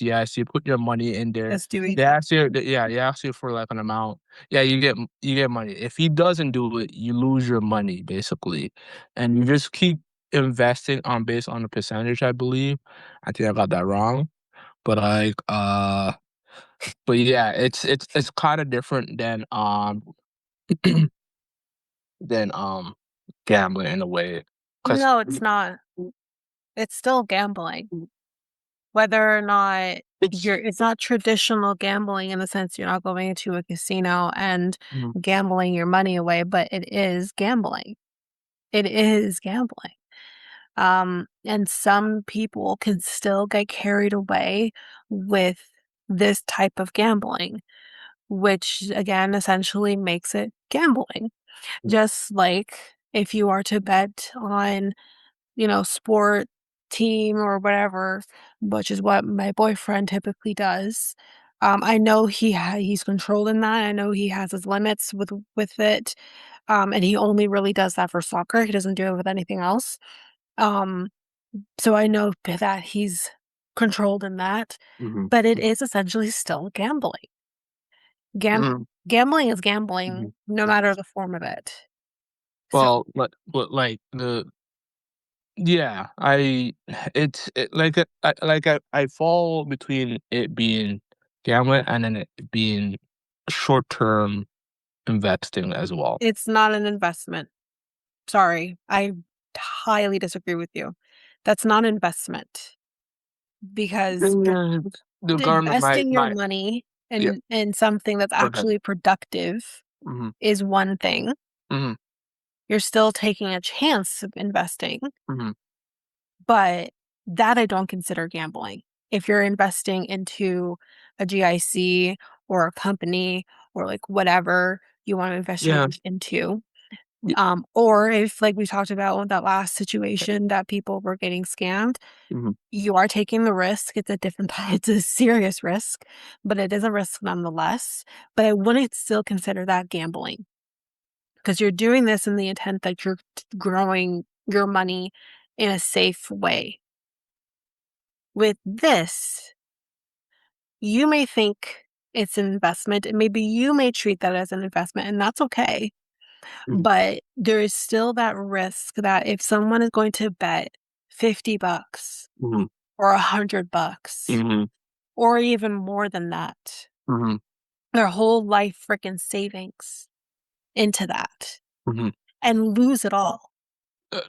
yes, you put your money in there. Let's do it. They ask you for like an amount. Yeah, you get money. If he doesn't do it, you lose your money basically. And you just keep investing on based on the percentage, I believe. I think I got that wrong. But like but yeah, it's kind of different than gambling in a way. Cuz No, it's not. It's still gambling. Whether or not it's it's not traditional gambling in the sense you're not going into a casino and Mhm, gambling your money away, but it is gambling. It is gambling. And some people can still get carried away with this type of gambling, which again essentially makes it gambling. Just like if you are to bet on, sport team or whatever, which is what my boyfriend typically does. I know he's controlled in that. I know he has his limits with it, and he only really does that for soccer. He doesn't do it with anything else. Um, so I know that he's controlled in that, mhm, but it is essentially still gambling. Gam- mhm, Gambling is gambling, mhm. no matter the form of it. So But like the yeah, I fall between it being gambling and then it being short term investing as well. it's not an investment. Sorry, I highly disagree with you. That's not investment because Mm, the government investing your might money yeah, in something that's go ahead. actually productive Hmm. is one thing. Hmm. You're still taking a chance of investing, Hmm. but that I don't consider gambling. If you're investing into a GIC or a company or like whatever you want to invest your Yeah. money into, y- or if like we talked about with that last situation that people were getting scammed, mhm, you are taking the risk. It's a different it's a serious risk, but it is a risk nonetheless. But I wouldn't still consider that gambling because you're doing this in the intent that you're growing your money in a safe way. With this, you may think it's an investment, and maybe you may treat that as an investment, and that's okay. mhm, But there is still that risk that if someone is going to bet $50 mhm, or $100 mhm, or even more than that, mhm, their whole life freaking savings into that mhm. and lose it all,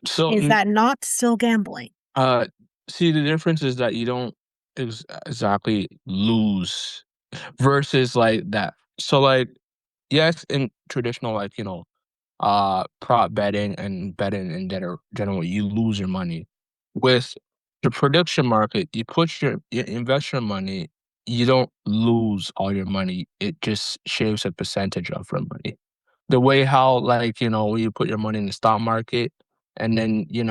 So is that not still gambling? uh see, the difference is that you don't exactly lose versus like that. So like yes, in traditional, like, prop betting and betting in general, you lose your money. With the prediction market, you invest your money, you don't lose all your money. It just shaves a percentage of your money. The way how, like, when you put your money in the stock market and then, you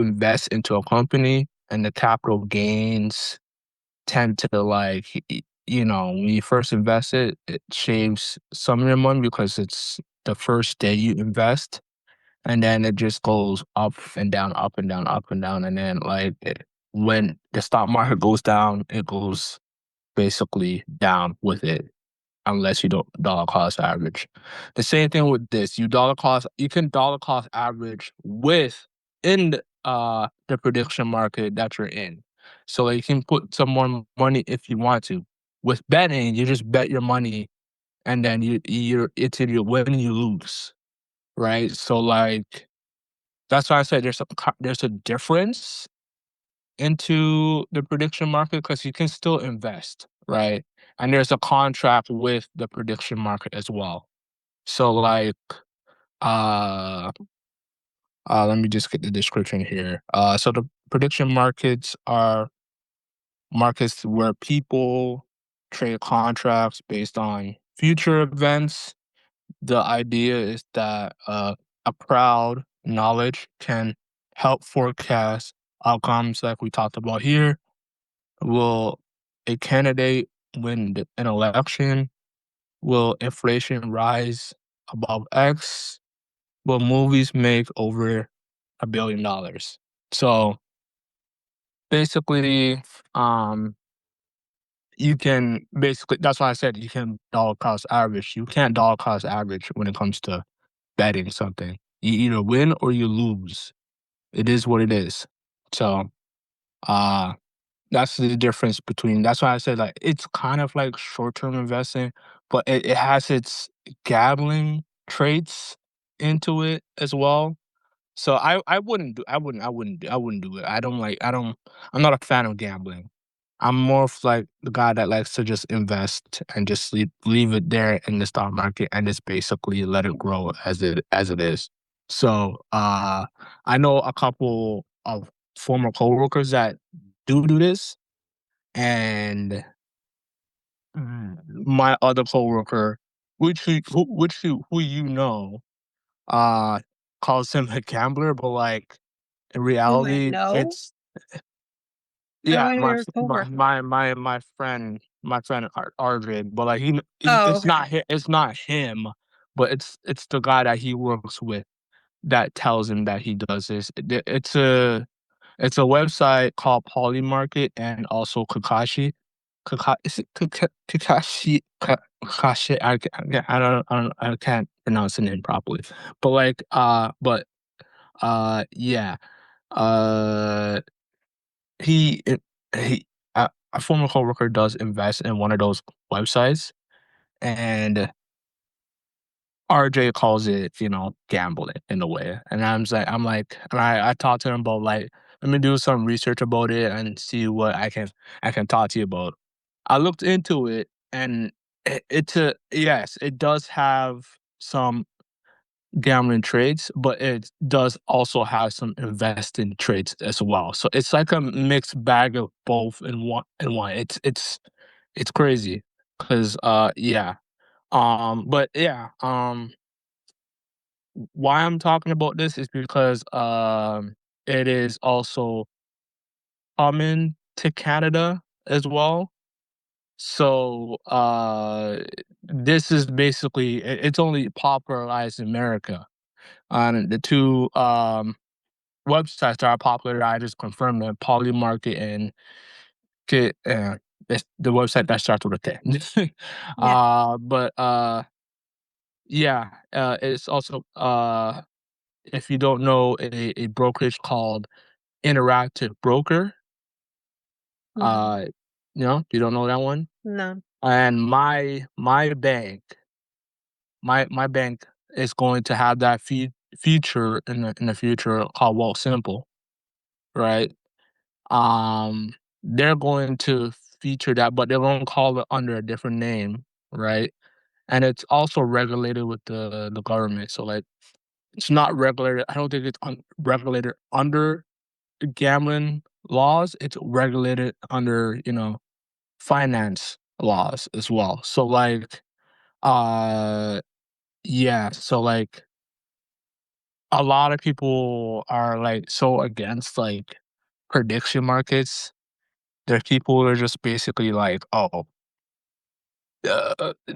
invest into a company and the capital gains tend to like when you first invest it shaves some of your money because it's the first day you invest, and then it just goes up and down, up and down, up and down, and then like when the stock market goes down, it goes basically down with it, unless you don't dollar cost average. The same thing with this. You can dollar cost average within the prediction market that you're in. So like, you can put some more money if you want to. With betting, you just bet your money, and then it's either you win or you lose, right? So like, that's why I said there's a difference into the prediction market, because you can still invest, right? And there's a contract with the prediction market as well. So like, uh, let me just get the description here. So the prediction markets are markets where people trade contracts based on future events. The idea is that a crowd knowledge can help forecast outcomes like we talked about here. Will a candidate win an election? Will inflation rise above X? Will movies make over $1 billion? So basically, you can basically, that's why I said you can dollar cost average. You can't dollar cost average when it comes to betting something. You either win or you lose. It is what it is. So uh that's the difference between, that's why I said like it's kind of like short-term investing, but it has its gambling traits into it as well. So I wouldn't do it. I'm not a fan of gambling. I'm more of like the guy that likes to just invest and just leave it there in the stock market and just basically let it grow as it is. So I know a couple of former coworkers that do this, and my other coworker, who you know, uh, calls him a gambler, but like in Who I reality, know? it's How yeah, are your coworker? my friend RJ, but like Oh, it's okay. not it's not him, but it's the guy that he works with that tells him that he does this. It's a website called Polymarket and also Kakashi. Is it Kakashi? Kakashi? I can't pronounce the name properly. But like, yeah. Uh, he he a former coworker does invest in one of those websites, and RJ calls it, gambling in a way. And and I talked to him about like, let me do some research about it and see what I can talk to you about. I looked into it, and yes, it does have some gambling traits, but it does also have some investing traits as well. So it's like a mixed bag of both in one. It's crazy, because yeah. But yeah, why I'm talking about this is because it is also coming to Canada as well. So this is basically, it's only popularized in America. And the two websites that are popular, I just confirmed them: Polymarket and it's the website that starts with a K. Yeah. But yeah, it's also if you don't know, a brokerage called Interactive Broker. Mhm. Uh, you don't know that one? No. And my bank is going to have that feature in the future called Walk Simple, right? They're going to feature that, but they're going to call it under a different name, right? And it's also regulated with the government. So like, it's not regulated. I don't think it's regulated under the gambling laws. It's regulated under, finance laws as well. So like, uh yeah, so like, a lot of people are like so against like prediction markets. There's people who are just basically like, oh,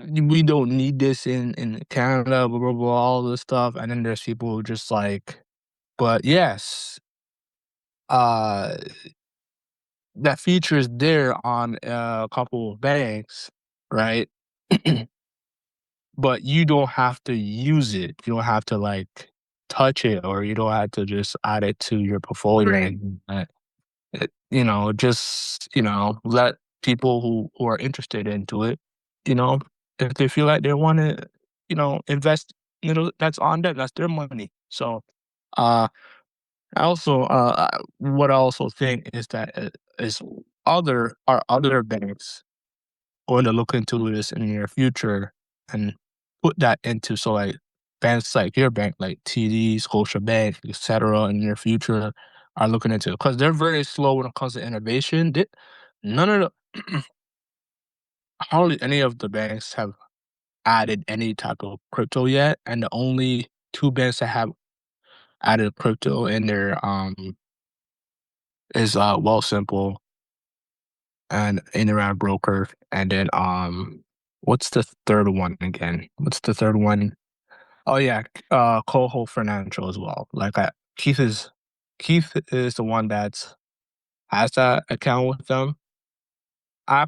we don't need this in Canada, blah blah blah, all this stuff. And then there's people who just like, but yes, uh that feature is there on a couple of banks, right? But you don't have to use it. You don't have to like touch it, or you don't have to just add it to your portfolio. Right. And just let people who are interested into it, if they feel like they want to, invest, that's on them. That's their money. So, uh, what I also think is that is other banks going to look into this in the near future and put that into, so like banks like your bank, like TD, Scotiabank, etc. in the near future are looking into it because they're very slow when it comes to innovation. None of the hardly any of the banks have added any type of crypto yet, and the only two banks that have added crypto in their is Wealthsimple and Interact Broker, and then what's the third one again? What's the third one? Oh yeah, Coho Financial as well. Like Keith is the one that's has that account with them. I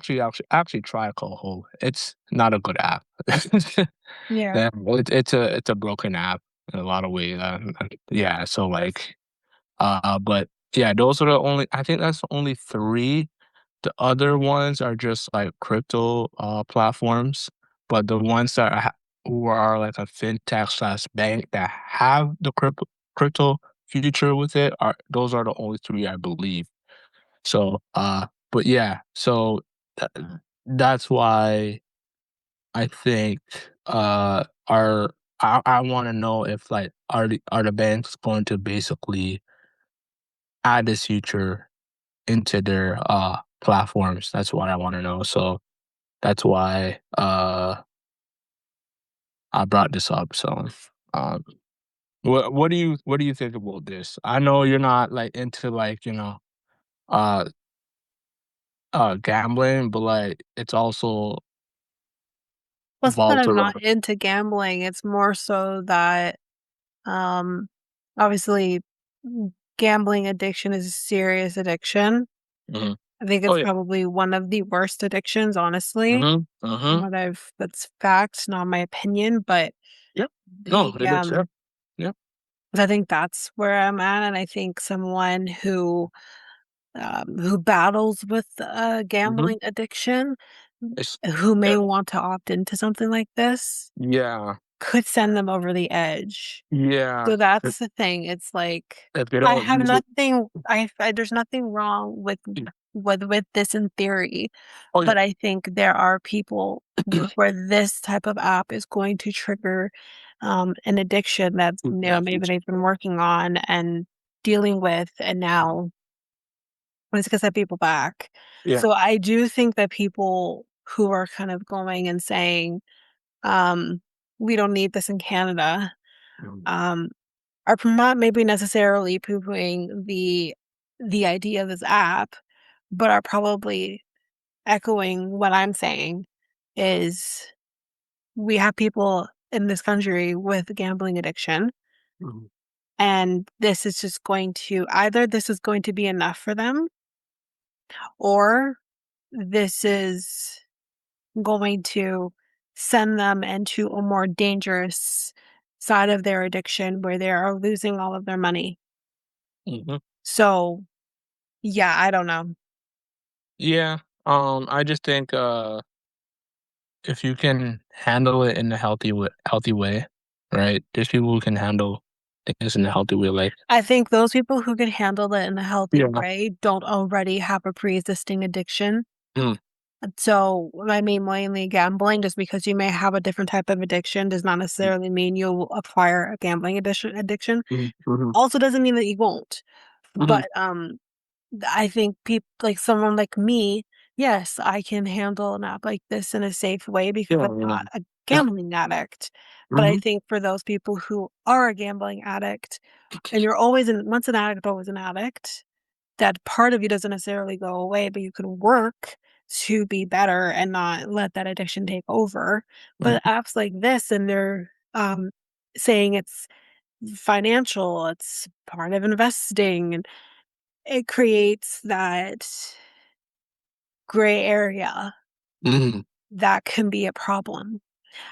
actually try Coho. It's not a good app. Yeah. Yeah, well, it's a broken app in a lot of ways. Yeah, so like, but yeah, those are the only. I think that's the only three. The other ones are just like crypto platforms, but the ones that who are like a fintech slash bank that have the crypto future with it are those are the only three I believe. So but yeah, so tha that's why I think are I want to know if like are the banks going to basically add this feature into their platforms. That's what I want to know. So that's why I brought this up. So um what do you think about this? I know you're not like into like, uh gambling, but like it's also Well, it's not that I'm volatile. not into gambling, it's more so that, um, obviously, gambling addiction is a serious addiction. Mhm. I think Oh it's yeah. probably one of the worst addictions, honestly. Mhm. Mhm. What I've That's fact, not my opinion, but Yep. No, the, it is. Yeah. Yep. I think that's where I'm at, and I think someone who battles with Mhm. gambling addiction, It's who may yeah. want to opt into something like this, Yeah. could send them over the edge. Yeah. So If, that's the thing. It's like if they I don't have use it. nothing. There's nothing wrong with Yeah. this in theory, Oh yeah. but I think there are people where this type of app is going to trigger an addiction that maybe they've been working on and dealing with, and now it's gonna set people back. Yeah. So I do think that people who are kind of going and saying, um, "We don't need this in Canada," Mhm. um, are not maybe necessarily poo-pooing the idea of this app, but are probably echoing what I'm saying is we have people in this country with gambling addiction, Mhm. and this is just going to either this is going to be enough for them, or this is going to send them into a more dangerous side of their addiction where they are losing all of their money. Mhm. So, yeah, I don't know. Yeah. I just think if you can handle it in a healthy way, right? There's people who can handle things in a healthy way, like I think those people who can handle it in a healthy yeah. way don't already have a pre-existing addiction. Mm, So, I mean, mainly gambling, just because you may have a different type of addiction does not mm, necessarily mean you'll acquire a gambling addiction. mhm, mhm, Also doesn't mean that you won't. mhm, But, I think people like someone like me, yes, I can handle an app like this in a safe way because yeah, I'm yeah, not a yeah, gambling addict. But I mhm, think for those people who are a gambling addict, and you're always once an addict, always an addict, that part of you doesn't necessarily go away, but you can work to be better and not let that addiction take over. But mhm, apps like this, and they're saying it's financial, it's part of investing, and it creates that. gray area Mhm. that can be a problem.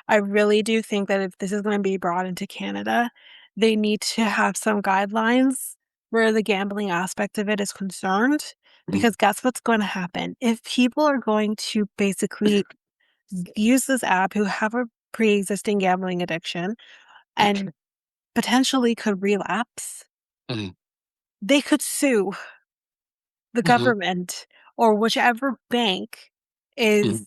I really do think that if this is gonna be brought into Canada, they need to have some guidelines where the gambling aspect of it is concerned, Mhm. because guess what's gonna happen? If people are going to basically use this app who have a pre-existing gambling addiction and potentially could relapse, Mhm. they could sue the Mhm. government or whichever bank is Mhm.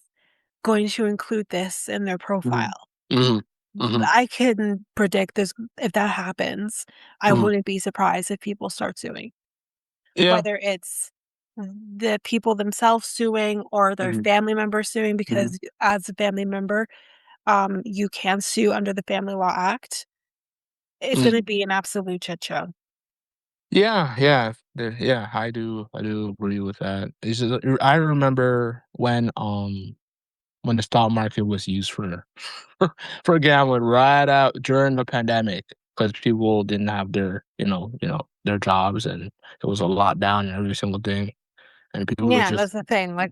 going to include this in their Mhm. profile. Mhm. Mhm. I can predict this. If that happens, I Mhm. wouldn't be surprised if people start suing, Yeah. whether it's the people themselves suing or their Mhm. family members suing, Mhm. because as a family member, you can sue under the Family Law Act. It's Mhm. gonna be an absolute shit show. Yeah, yeah, yeah, I do agree with that. It's just, I remember when the stock market was used for for gambling right out during the pandemic because people didn't have their, their jobs, and it was a lockdown and every single thing, and people were Yeah, just that's the thing. Like,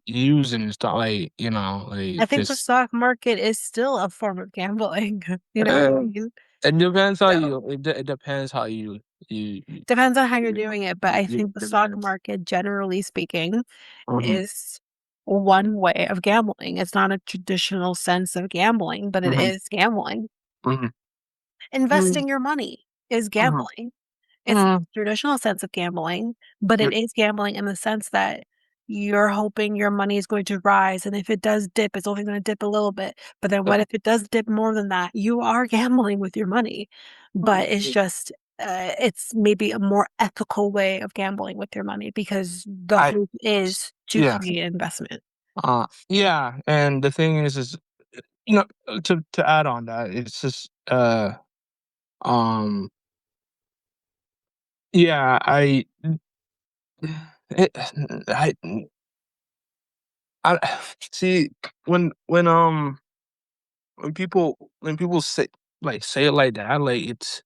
using stuff like, like I think the just stock market is still a form of gambling. You know what I eh, mean? it depends how So it depends how you depends on how you're you, doing it, but I think the stock depends. market, generally speaking, Mhm. is one way of gambling. It's not a traditional sense of gambling, but it Mhm. is gambling. Mhm. Mhm. Investing your money is Mhm. gambling. It's Mhm. traditional sense of gambling, but it is gambling in the sense that you're hoping your money is going to rise, and if it does dip, it's only gonna dip a little bit, but then what if it does dip more than that? You are gambling with your money, but it's just, it's maybe a more ethical way of gambling with your money because the I hope is to yeah, create investment. yeah, and the thing is, to add on that, it's just, um, yeah, it, I, I see when people say it like that, like it's,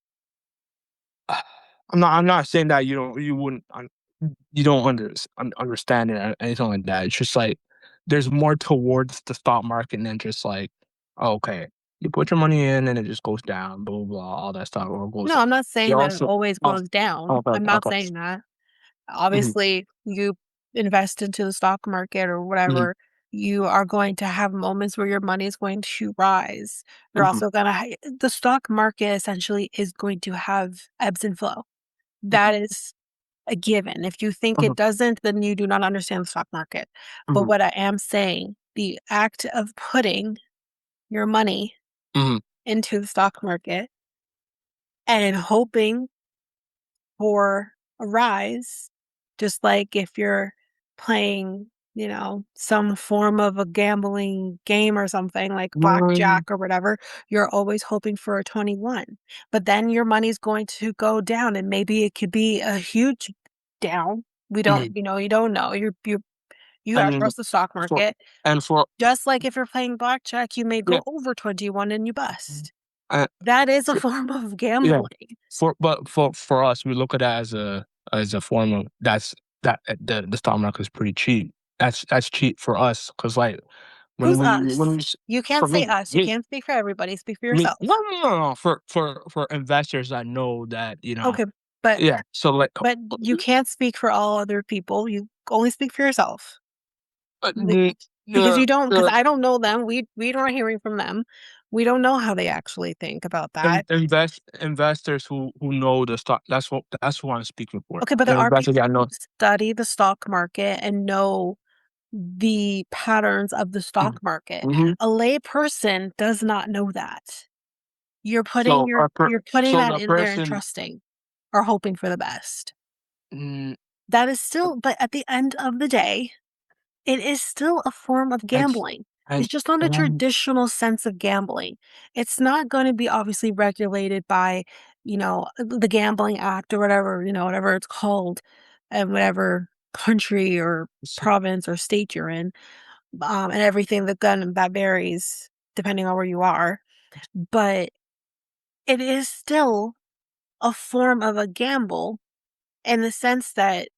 I'm not saying that you wouldn't you don't understand it or anything like that. It's just like there's more towards the stock market than just like, oh, okay, you put your money in and it just goes down, blah blah blah, all that stuff, or it goes No, up. I'm not You saying that it also, always oh, goes down. okay, I'm okay, not okay. saying that. Mhm, Obviously, you invest into the stock market or mhm, whatever, you are going to have moments where your money is going to rise. You're mhm, also gonna the stock market essentially is going to have ebbs and flow. mhm, That is a given. If you think mhm, it doesn't, then you do not understand the stock market. But mhm, what I am saying, the act of putting your money mhm, into the stock market and hoping for a rise, just like if you're playing, some form of a gambling game or something like mhm, blackjack or whatever, you're always hoping for a 21. But then your money's going to go down and maybe it could be a huge down. We don't, mhm. you don't know. You gotta And trust the stock for market. and for Just like if you're playing blackjack, you may yeah, go over 21 and you bust. uh, That is a for, form of yeah, gambling. for us, we look at that as a form of the stock market is pretty cheap. That's cheap for us because like Who's us? You for can't say us, you can't speak for everybody, speak for no, yourself. no, no, no, for investors that know that, Okay, but yeah, so like, but you can't speak for all other people, you only speak for yourself. Be because yeah, you don't, because I don't know them, we aren't hearing from them. We don't know how they actually think about that. investors who know the stock. That's what I'm speaking for. Okay, but The there are investors people that who know. study the stock market and know the patterns of the stock market. Mm-hmm. A lay person does not know that. So You're putting so that the in there and person. trusting or hoping for the best. Mm, That is still, but at the end of the day, it is still a form of it's gambling. It's and just not a traditional sense of gambling. It's not gonna be obviously regulated by, the Gambling Act or whatever, whatever it's called, and whatever country or province or state you're in, and everything that varies depending on where you are. But it is still a form of a gamble in the sense that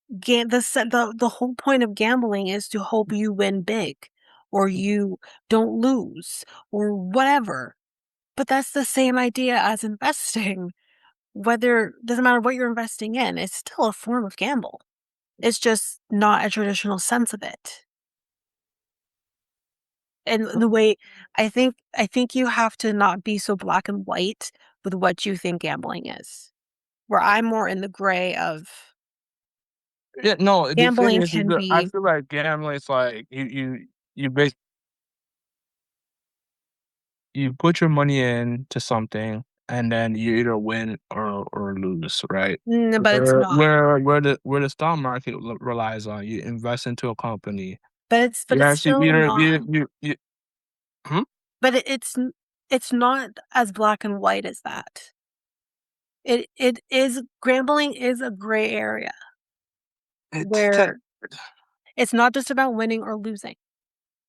The whole point of gambling is to hope you win big or you don't lose or whatever. But that's the same idea as investing. Doesn't matter what you're investing in, it's still a form of gamble. It's just not a traditional sense of it. And the way I think you have to not be so black and white with what you think gambling is. Where I'm more in the gray of Yeah, no, the thing gambling is can that I be feel like gambling is like you basically you put your money into something and then you either win or lose, right? but it's not. Where the stock market relies on you invest into a company. But You it's actually still not. you hmm? But it's not as black and white as that. It is gambling is a gray area It's where it's not just about winning or losing.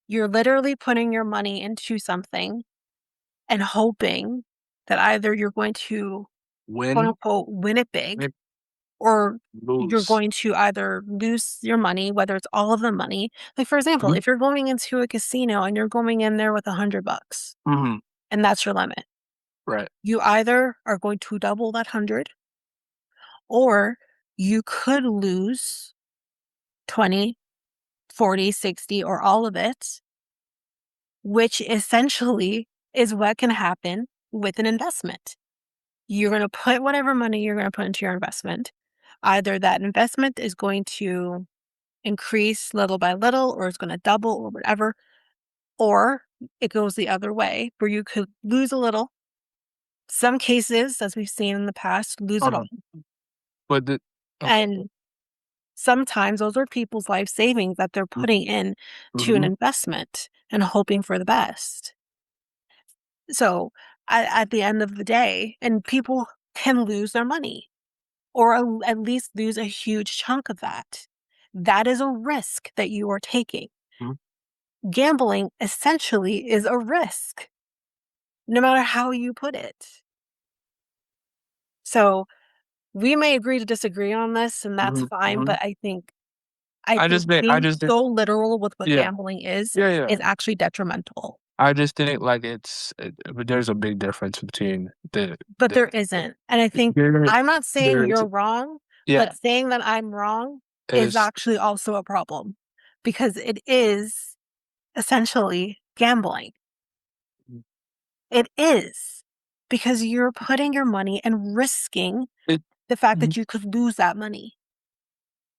You're literally putting your money into something and hoping that either you're going to quote win, unquote win it big maybe or you're lose. going to either lose your money, whether it's all of the money. Like, for example, Mhm, if you're going into a casino and you're going in there with $100 mhm, and that's your limit, right. you either are going to double that 100 or you could lose 20, 40, 60, or all of it, which essentially is what can happen with an investment. You're going to put whatever money you're going to put into your investment. Either that investment is going to increase little by little, or it's going to double, or whatever, or it goes the other way where you could lose a little. Some cases, as we've seen in the past, lose it all. Uh-huh. But the okay. And sometimes those are people's life savings that they're putting in to an Mm-hmm. investment and hoping for the best. So at the end of the day, and people can lose their money or at least lose a huge chunk of that. That is a risk that you are taking. Gambling essentially is a risk, no matter how you put it. So we may agree to disagree on this, and that's Mm-hmm. fine. Hmm. But I I think just think I being just think so literal with what yeah, gambling yeah, yeah. is actually detrimental. I just think like but there's a big difference between But the there isn't. And I think there I'm not saying there's you're wrong, yeah but saying that I'm wrong is is actually also a problem because it is essentially gambling. It is because you're putting your money and risking it the fact mhm. that you could lose that money.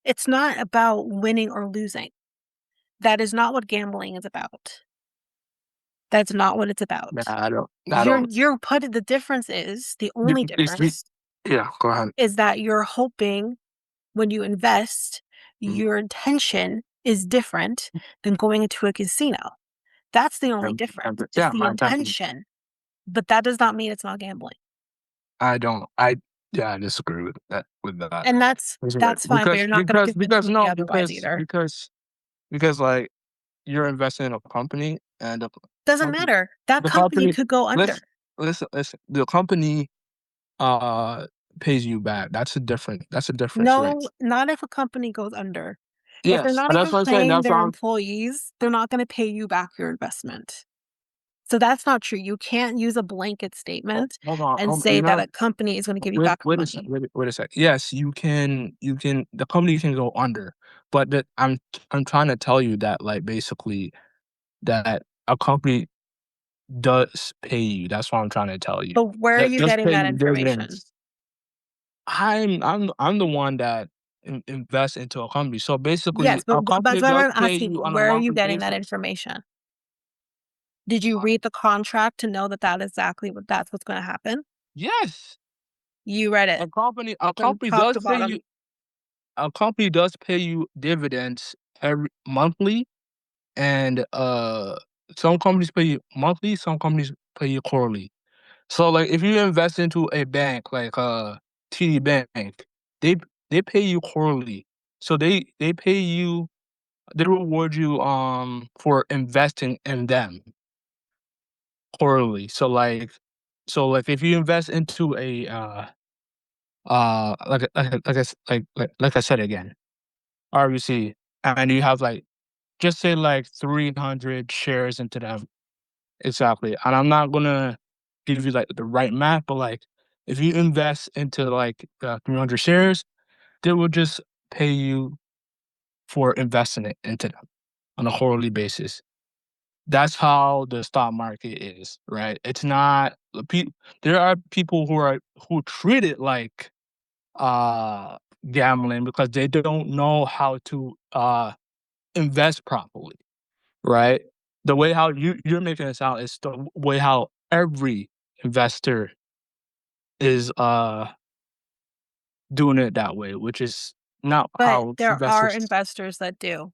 It's not about winning or losing. That is not what gambling is about. That's not what it's Nah, about. I don't The difference is, the only difference yeah, go ahead. is that you're hoping when you invest, Mm, your intention is different than going into a casino. That's the only difference. It's yeah, the my intention. intention, but that does not mean it's not gambling. I don't I yeah, I disagree with that. And that's fine, but you're not gonna convince Because me no, otherwise either. because like you're investing in a company and Doesn't company matter. That the company company could go under. listen listen the company uh pays you back. That's a difference, right? No, not if a company goes under. If they're Yes, not that's even what I'm saying. paying That's why their I'm employees, they're not gonna pay you back your investment. So that's not true. You can't use a blanket statement and hold on. say that a company is gonna give you back your money. Wait a sec. Yes, you can the company can go under, but I'm trying to tell you that like basically that a company does pay you. That's what I'm trying to tell you. But where are That you does getting pay that you information? dividends. I'm the one that invests into a company. So basically, Yes, a but company that's what does I'm pay asking. you on a Where are you monthly getting that basis. information? Did you Uh, read the contract to know that that's what's gonna happen? yes, You read it a from company top does to pay bottom. you. A company does pay you dividends every monthly, and some companies pay you monthly. Some companies pay you quarterly. So like if you invest into a bank like TD Bank, they they pay you quarterly. So they pay you they reward you for investing in them quarterly. So like if you invest into a like I s- like I said again. RBC, and you have like just say like 300 shares into them. Exactly. And I'm not gonna give you like the right math, but like if you invest into like 300 shares, they will just pay you for investing it into them on a quarterly basis. That's how the stock market is, right? It's not there are people who treat it like uh gambling because they don't know how to invest properly, right? The way how you're making it sound is the way how every investor is doing it that way, which is not But how there are investors. investors that do.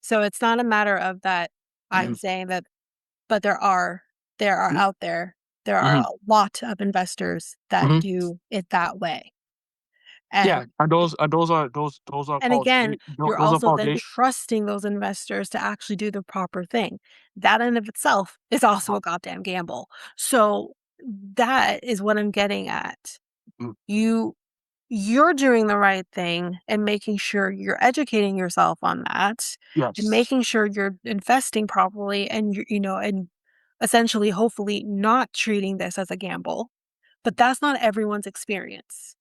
So it's not a matter of that I'm Mhm, saying that, but there are mhm, out there. There are mhm, a lot of investors that mhm. do it that way. And Yeah, and those are and called again, you're those are also called then trusting those investors to actually do the proper thing. That in of itself is also a goddamn gamble. So that is what I'm getting at. mm, You you're doing the right thing and making sure you're educating yourself on that and yes, making sure you're investing properly and and essentially hopefully not treating this as a gamble. But that's not everyone's experience.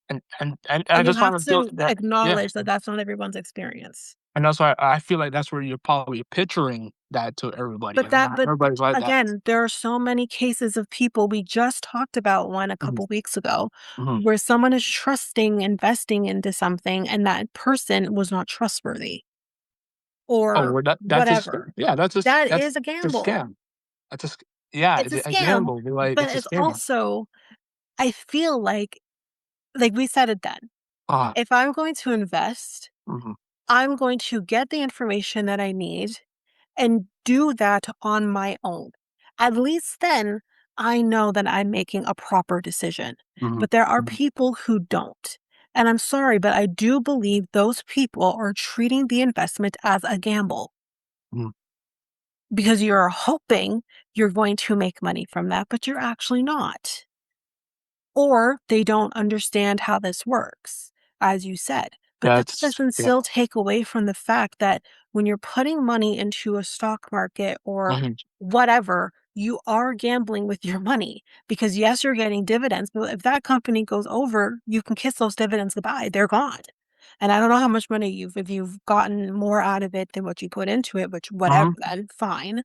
and I And you just have want to do to that. Yeah, acknowledge that that's not everyone's experience. and that's why I feel like that's where you're probably picturing that to everybody, But and that not but everybody's like that. again, there are so many cases of people we just talked about one a Mhm, couple weeks ago, mhm. where someone is trusting investing into something and that person was not trustworthy Oh, or well, that's whatever. yeah, That that's is a a gamble. scam. That's yeah, It's a a scam, gamble. Like but it's a it's scam. also I feel like we said it then. Ah, If I'm going to invest, mhm, I'm going to get the information that I need and do that on my own. At least then I know that I'm making a proper decision. mhm, But there are mhm, people who don't. And I'm sorry, but I do believe those people are treating the investment as a gamble mhm. because you're hoping you're going to make money from that, but you're actually not. Or they don't understand how this works, as you said. But that That's doesn't yeah. still take away from the fact that when you're putting money into a stock market or Mhm, whatever, you are gambling with your money because yes, you're getting dividends, but if that company goes over, you can kiss those dividends goodbye. They're gone. And I don't know how much money if you've gotten more out of it than what you put into it, which whatever mhm, then, fine.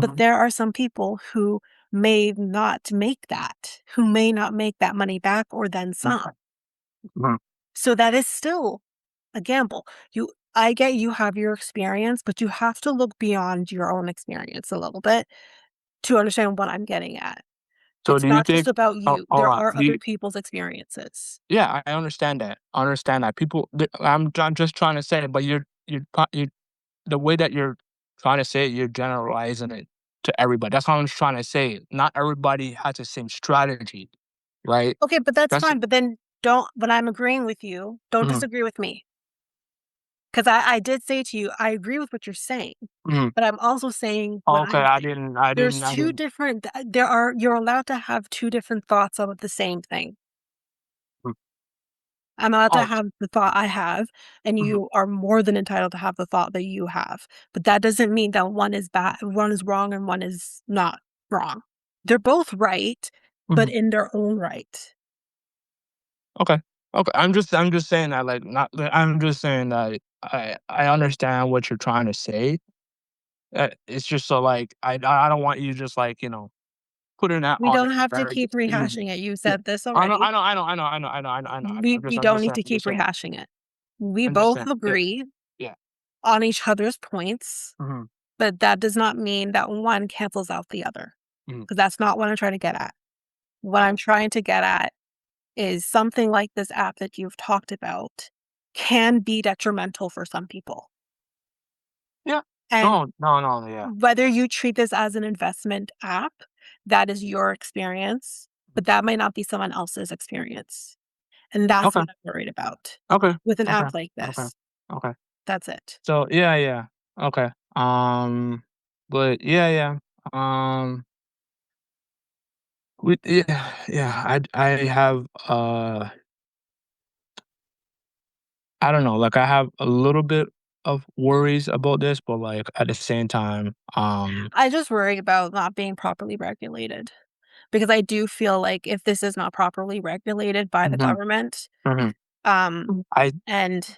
But mhm, there are some people who may not make that, who may not make that money back or then some. mhm, mhm. So that is still a gamble. I get you have your experience, but you have to look beyond your own experience a little bit to understand what I'm getting at. So It's do you not just think? about Oh, you. hold There on. are other people's experiences. Yeah, I understand that. I understand that. I'm just trying to say it, but you the way that you're trying to say it, you're generalizing it to everybody. That's what I'm just trying to say. Not everybody has the same strategy, right? Okay, but that's That's fine. But then don't when I'm agreeing with you, don't mhm, disagree with me. Because I did say to you, I agree with what you're saying, mhm. but I'm also saying what Okay, I'm saying. There's I 2 didn't. different there are you're allowed to have 2 different thoughts about the same thing. Mm. I'm allowed to Oh, have the thought I have, and mhm, you are more than entitled to have the thought that you have. But that doesn't mean that one is wrong and one is not wrong. They're both right, but mhm. in their own right. Okay, okay. I'm just saying that like not. I'm just saying that I understand what you're trying to say. It's just so like I don't want you just like putting that We on don't it have to very keep easy. rehashing it. You Yeah. said this I know, already. I know, I know, I know, I know, I know, I know. We I'm don't just need saying, to I'm just keep saying. rehashing it. We I'm just both saying. Yeah, agree yeah. on each other's points, Mhm, but that does not mean that one cancels out the other, mhm. because that's not what I'm trying to get at. What I'm trying to get at is something like this app that you've talked about can be detrimental for some people. Yeah. And No, no, no, yeah. whether you treat this as an investment app, that is your experience, but that might not be someone else's experience. And that's Okay, what I'm worried about okay, with an okay, app like okay, this. okay. That's it. So yeah, yeah. Okay. But yeah, yeah. Yeah, yeah. I have I don't know, like, I have a little bit of worries about this, but, like, at the same time, I just worry about not being properly regulated because I do feel like if this is not properly regulated by the mhm, government, mhm. um, I and,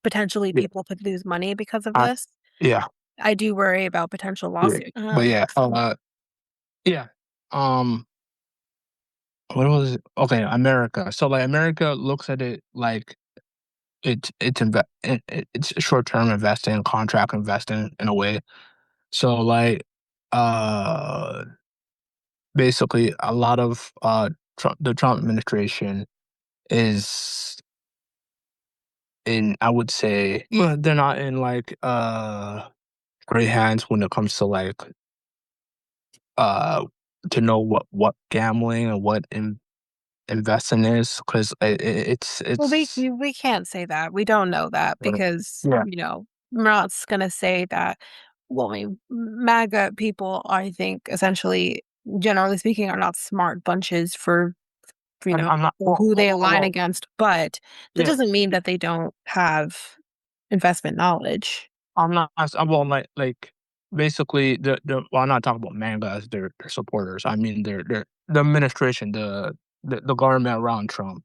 potentially yeah, people could lose money because of I this, yeah, I do worry about potential yeah, lawsuit. but yeah, yeah, um, what was it? Okay, America. So, like, America looks at it like it's short-term investing, contract investing in a way. So, like, uh, basically, a lot of, the Trump administration is in, I would say, well, they're not in, like, great hands when it comes to, like, uh, to know what gambling and what investing is, 'cause Well, we it's we we can't say that. We don't know that because, yeah, we're not gonna say that. Well, I mean, MAGA people, I think, essentially, generally speaking, are not smart bunches I'm not for who they align well, against, but that yeah. doesn't mean that they don't have investment knowledge. I'm not as well, like, basically, well, I'm not talking about MAGA as their supporters. I mean, their the administration, the government around Trump,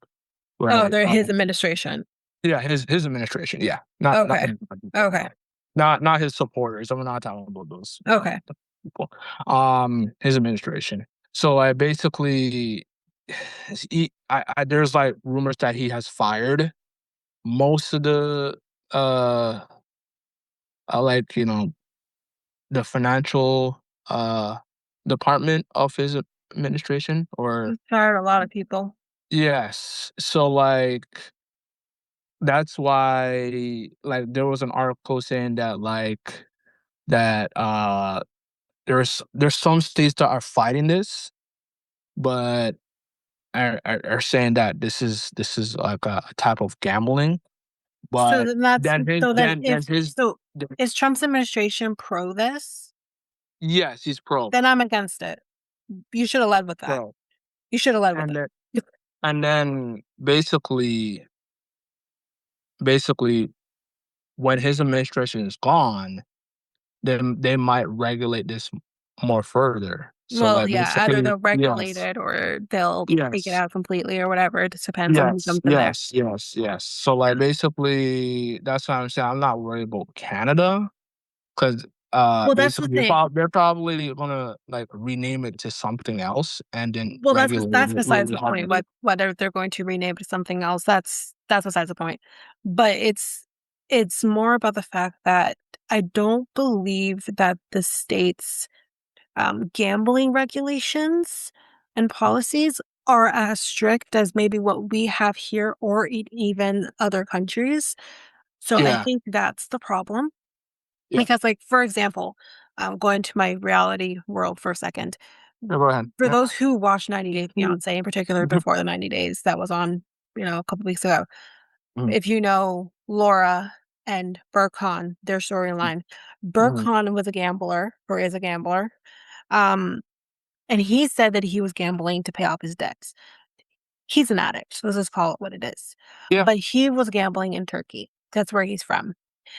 Oh, right? they're his administration. Yeah, his administration, yeah, not Okay. Okay. not his supporters. I'm not talking about those Okay. people. His administration. So I basically, there's like rumors that he has fired most of the uh, like, the financial, department of his administration, or He's fired a lot of people. yes. So, like, that's why, like, there was an article saying that, like, that, there's some states that are fighting this, but are saying that this is like a type of gambling, So but then that's then his so then if so the is Trump's administration pro this? yes, he's pro, Then I'm against it. You should have led with that. pro, You should have led with and it. then basically when his administration is gone, then they might regulate this more further. So, Well, like, yeah, either basically, they'll regulate yes, it or they'll take it yes, out completely or whatever. It just depends on who yes, comes in there. yes, yes, yes. So, like, basically, that's why I'm saying I'm not worried about Canada, 'cause, Well, that's the basically, thing. they're probably gonna, like, rename it to something else and then Well, regulate that's it besides really the point. hard. Whether they're going to rename it to something else, that's besides the point. But it's more about the fact that I don't believe that the states gambling regulations and policies are as strict as maybe what we have here or even other countries. So I Yeah, think that's the problem. yeah. Because, like, for example, going to my reality world for a second, Yeah, go ahead. for Yeah. those who watch 90 Day Mhm, Fiance, in particular mhm, before the 90 days that was on, a couple weeks ago, mhm, if you know Laura and Burkhan, their storyline, mhm. Burkhan was a gambler or is a gambler. Um, And he said that he was gambling to pay off his debts. He's an addict, so let's just call it what it is. Yeah. But he was gambling in Turkey. That's where he's from.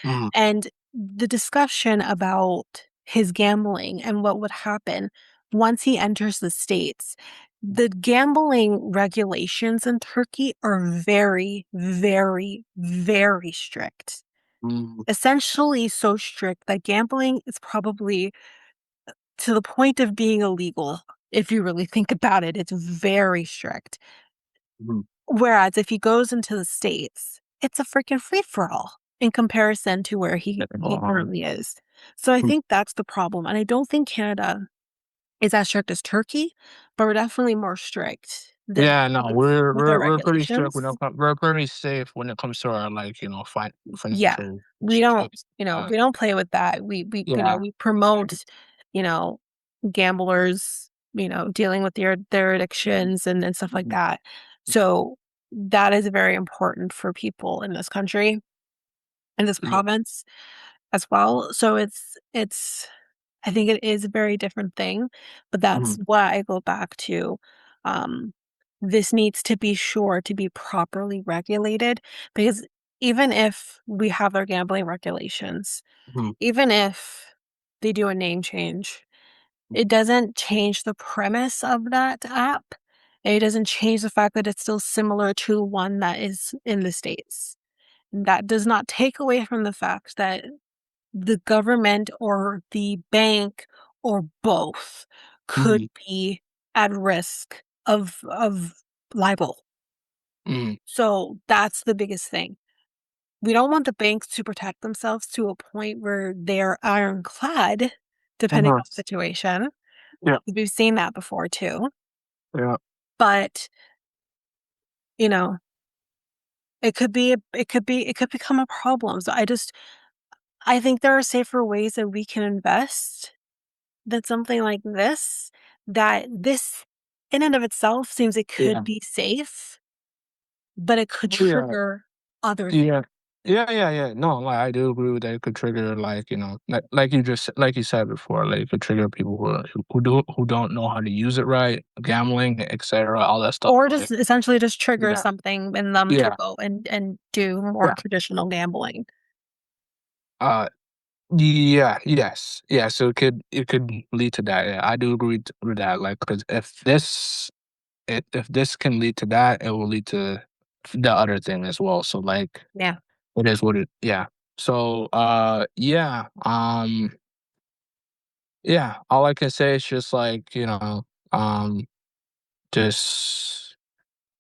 Mhm, And the discussion about his gambling and what would happen once he enters the States, the gambling regulations in Turkey are very, very, very strict. mhm, Essentially so strict that gambling is probably to the point of being illegal, if you really think about it. It's very strict. mhm. Whereas if he goes into the States, it's a freaking free for all in comparison to where he currently is. So I Mhm. think that's the problem. And I don't think Canada is as strict as Turkey, but we're definitely more strict than Yeah, no, we're with our we're pretty strict when regulations. we're pretty safe when it comes to our, like, Yeah. financial We don't, situations. we don't play with that. Yeah. We promote, you know, gamblers, dealing with their addictions and stuff like Mhm, that. So that is very important for people in this country, in this yeah, province as well. So it's I think it is a very different thing, but that's mhm, why I go back to um this needs to be sure to be properly regulated because even if we have their gambling regulations, Mhm. even if they do a name change, it doesn't change the premise of that app. It doesn't change the fact that it's still similar to one that is in the States. That does not take away from the fact that the government or the bank or both could Mhm. be at risk of libel. Mhm. So that's the biggest thing. We don't want the banks to protect themselves to a point where they're ironclad, depending Uh-huh. on the situation. Yeah. We've seen that before too. Yeah. But, you know, it could become a problem. So I think there are safer ways that we can invest than something like this, that this in and of itself seems it could Yeah. be safe, but it could Yeah. trigger other things. Yeah. Yeah. No, like I do agree with that. It could trigger like, like you said before, like it could trigger people who don't know how to use it right, gambling, etc., all that stuff. Or Like, just essentially just trigger yeah. something in them to Yeah. go and do more Yeah. traditional gambling. Uh yeah, yes. Yeah, so it could lead to that. Yeah, I do agree with that. Like, because if this can lead to that, it will lead to the other thing as well. So like Yeah. it is what it yeah. So yeah, yeah, all I can say is just like, um just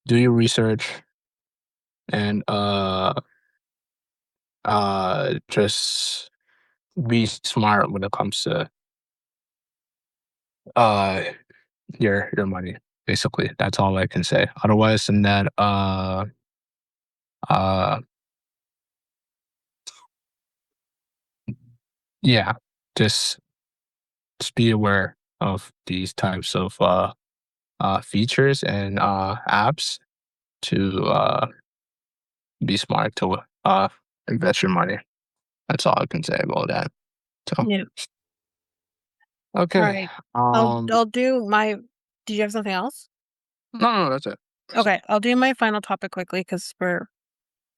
do your research and just be smart when it comes to uh your money. Basically, that's all I can say. Otherwise than that, uh yeah, just just be aware of these types of features and apps to be smart to invest your money. That's all I can say about that. So Yeah. All okay. right. Um I'll do my did you have something else? no, that's it. That's it. Okay, I'll do my final topic quickly because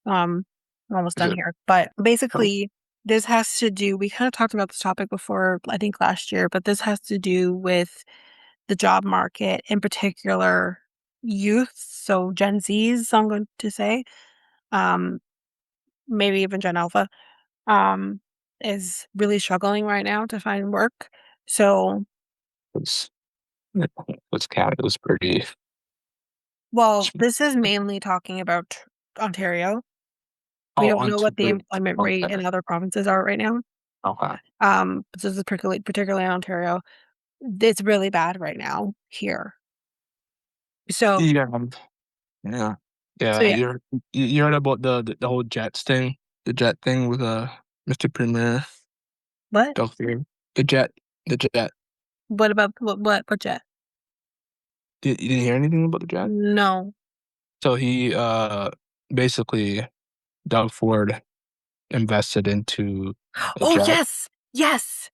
um we're almost That's done it. here. But Oh, basically this has to do we kind of talked about this topic before, I think last year, but this has to do with the job market, in particular youth, so Gen Zs, I'm going to say, um, maybe even Gen Alpha, um, is really struggling right now to find work. So, it's it's cat it was pretty well, this is mainly talking about Ontario. We oh don't know onto what the employment rate okay. in other provinces are right now. Okay. But this is particularly in Ontario. It's really bad right now here. So, Yeah. Yeah. so Yeah, yeah. you heard about the whole Jets thing? The Jet thing with Mr. Premier What? Duffy. The Jet. The Jet. What about what jet? You didn't hear anything about the Jet? No. So he basically Doug Ford invested into a Oh, jet. yes! Yes!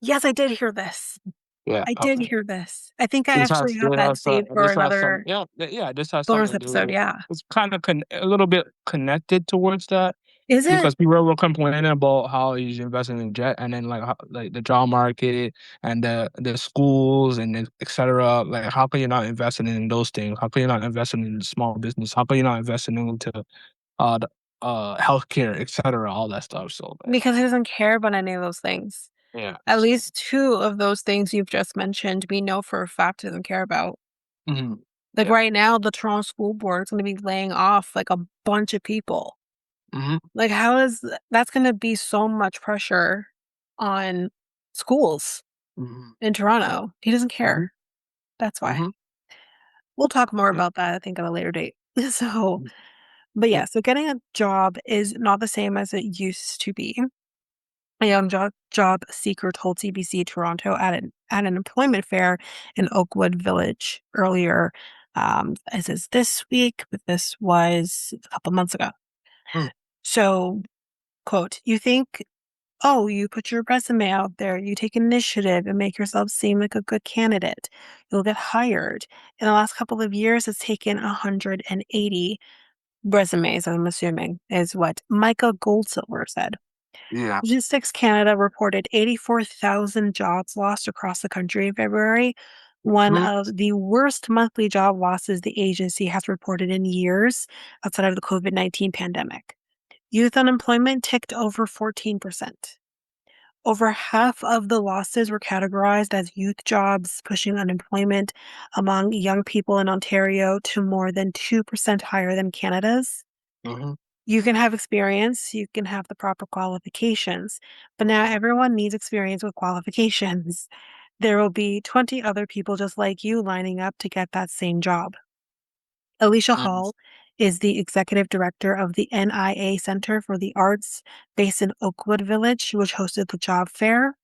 Yes, I did hear this. Yeah, I did okay. hear this. I think I actually have that saved for This has some another yeah, this has bonus something to episode, do yeah. it's kinda a little bit connected towards that Is it? because people were complaining about how he's investing in jet and then, like, how like, the job market and the schools and then et cetera, like, how can you not investing in those things? How can you not investing in small business? How can you not investing into, the, healthcare, et cetera, all that stuff, so, like, Because he doesn't care about any of those things. yeah, At so least 2 of those things you've just mentioned, we know for a fact he doesn't care about. mhm, Like, yeah, right now, the Toronto School Board is gonna be laying off, like, a bunch of people. mhm, Like, how is that's gonna be so much pressure on schools mhm, in Toronto. He doesn't mhm, care. That's why. mhm, We'll talk more yeah, about that, I think, at a later date. So, mhm, but yeah, yeah, so getting a job is not the same as it used to be. A young job seeker told CBC Toronto at an employment fair in Oakwood Village earlier, as is this week, but this was a couple months ago. mm, So, quote, "You think, oh, you put your resume out there, you take initiative and make yourself seem like a good candidate. You'll get hired. In the last couple of years, it's taken 180. resumes, I'm assuming, is what Micah Goldsilver said. Yeah. Logistics Canada reported 84,000 jobs lost across the country in February, one Mhm. of the worst monthly job losses the agency has reported in years outside of the COVID-19 pandemic. Youth unemployment ticked over 14%. Over half of the losses were categorized as youth jobs, pushing unemployment among young people in Ontario to more than 2% higher than Canada's. Mhm. You can have experience, you can have the proper qualifications, but now everyone needs experience with qualifications. There will be 20 other people just like you lining up to get that same job. Alicia Mhm. Hall is the executive director of the NIA Center for the Arts based in Oakwood Village, which hosted the job fair.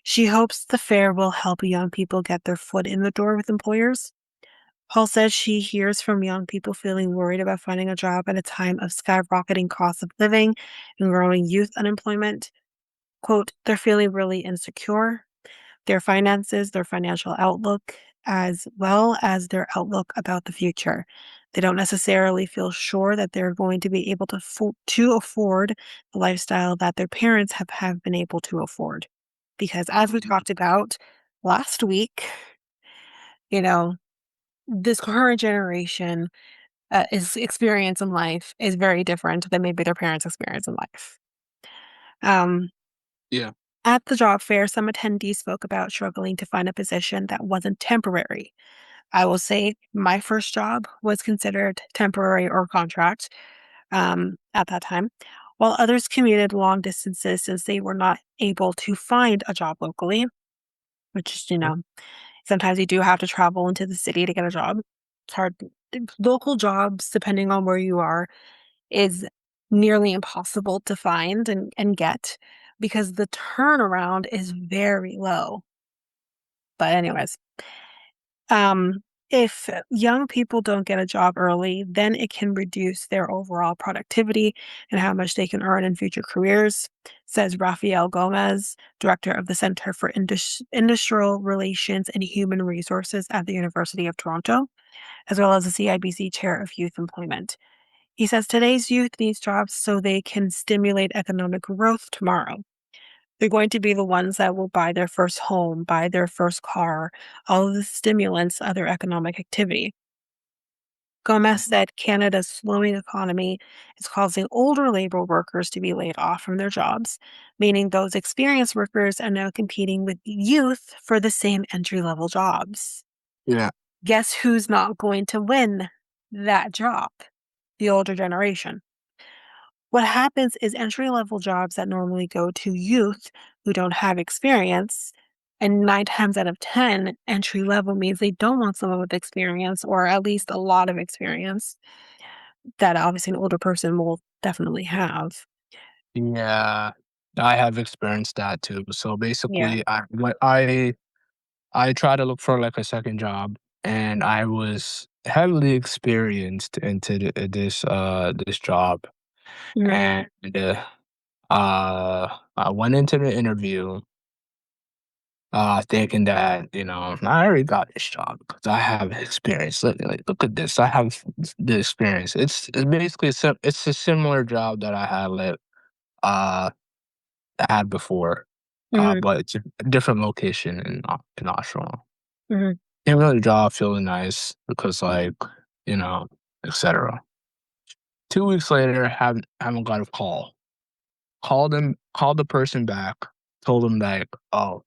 She hopes the fair will help young people get their foot in the door with employers. Hall says she hears from young people feeling worried about finding a job at a time of skyrocketing costs of living and growing youth unemployment. Quote, they're feeling really insecure, their finances, their financial outlook, as well as their outlook about the future. They don't necessarily feel sure that they're going to be able to afford the lifestyle that their parents have been able to afford. Because as we talked about last week, you know, this current generation is experience in life is very different than maybe their parents' experience in life. Um, Yeah. at the job fair, some attendees spoke about struggling to find a position that wasn't temporary. I will say my first job was considered temporary or contract at that time, while others commuted long distances since they were not able to find a job locally, which is, sometimes you do have to travel into the city to get a job. It's hard. Local jobs, depending on where you are, is nearly impossible to find and get because the turnaround is very low. But anyways, um, if young people don't get a job early, then it can reduce their overall productivity and how much they can earn in future careers, says Rafael Gomez, director of the Center for Industrial Relations and Human Resources at the University of Toronto, as well as the CIBC chair of youth employment. He says today's youth needs jobs so they can stimulate economic growth tomorrow. They're going to be the ones that will buy their first home, buy their first car, all of the stimulants, other economic activity. Gomez said Canada's slowing economy is causing older labor workers to be laid off from their jobs, meaning those experienced workers are now competing with youth for the same entry level jobs. Yeah. Guess who's not going to win that job? The older generation. What happens is entry-level jobs that normally go to youth who don't have experience, and 9 times out of 10, entry level means they don't want someone with experience or at least a lot of experience that obviously an older person will definitely have. Yeah. I have experienced that too. So Yeah. basically, I tried to look for like a second job, and I was heavily experienced into this job, Mhm. and I went into the interview thinking that I already got this job because I have experience. Look at this, I have the experience. It's basically it's a similar job that uh I had before, Mhm. but it's a different location in Oshawa. Mhm. Came to the job feeling nice because, like, you know, etc. 2 weeks later, haven't got a call. Called the person back, told them like, oh,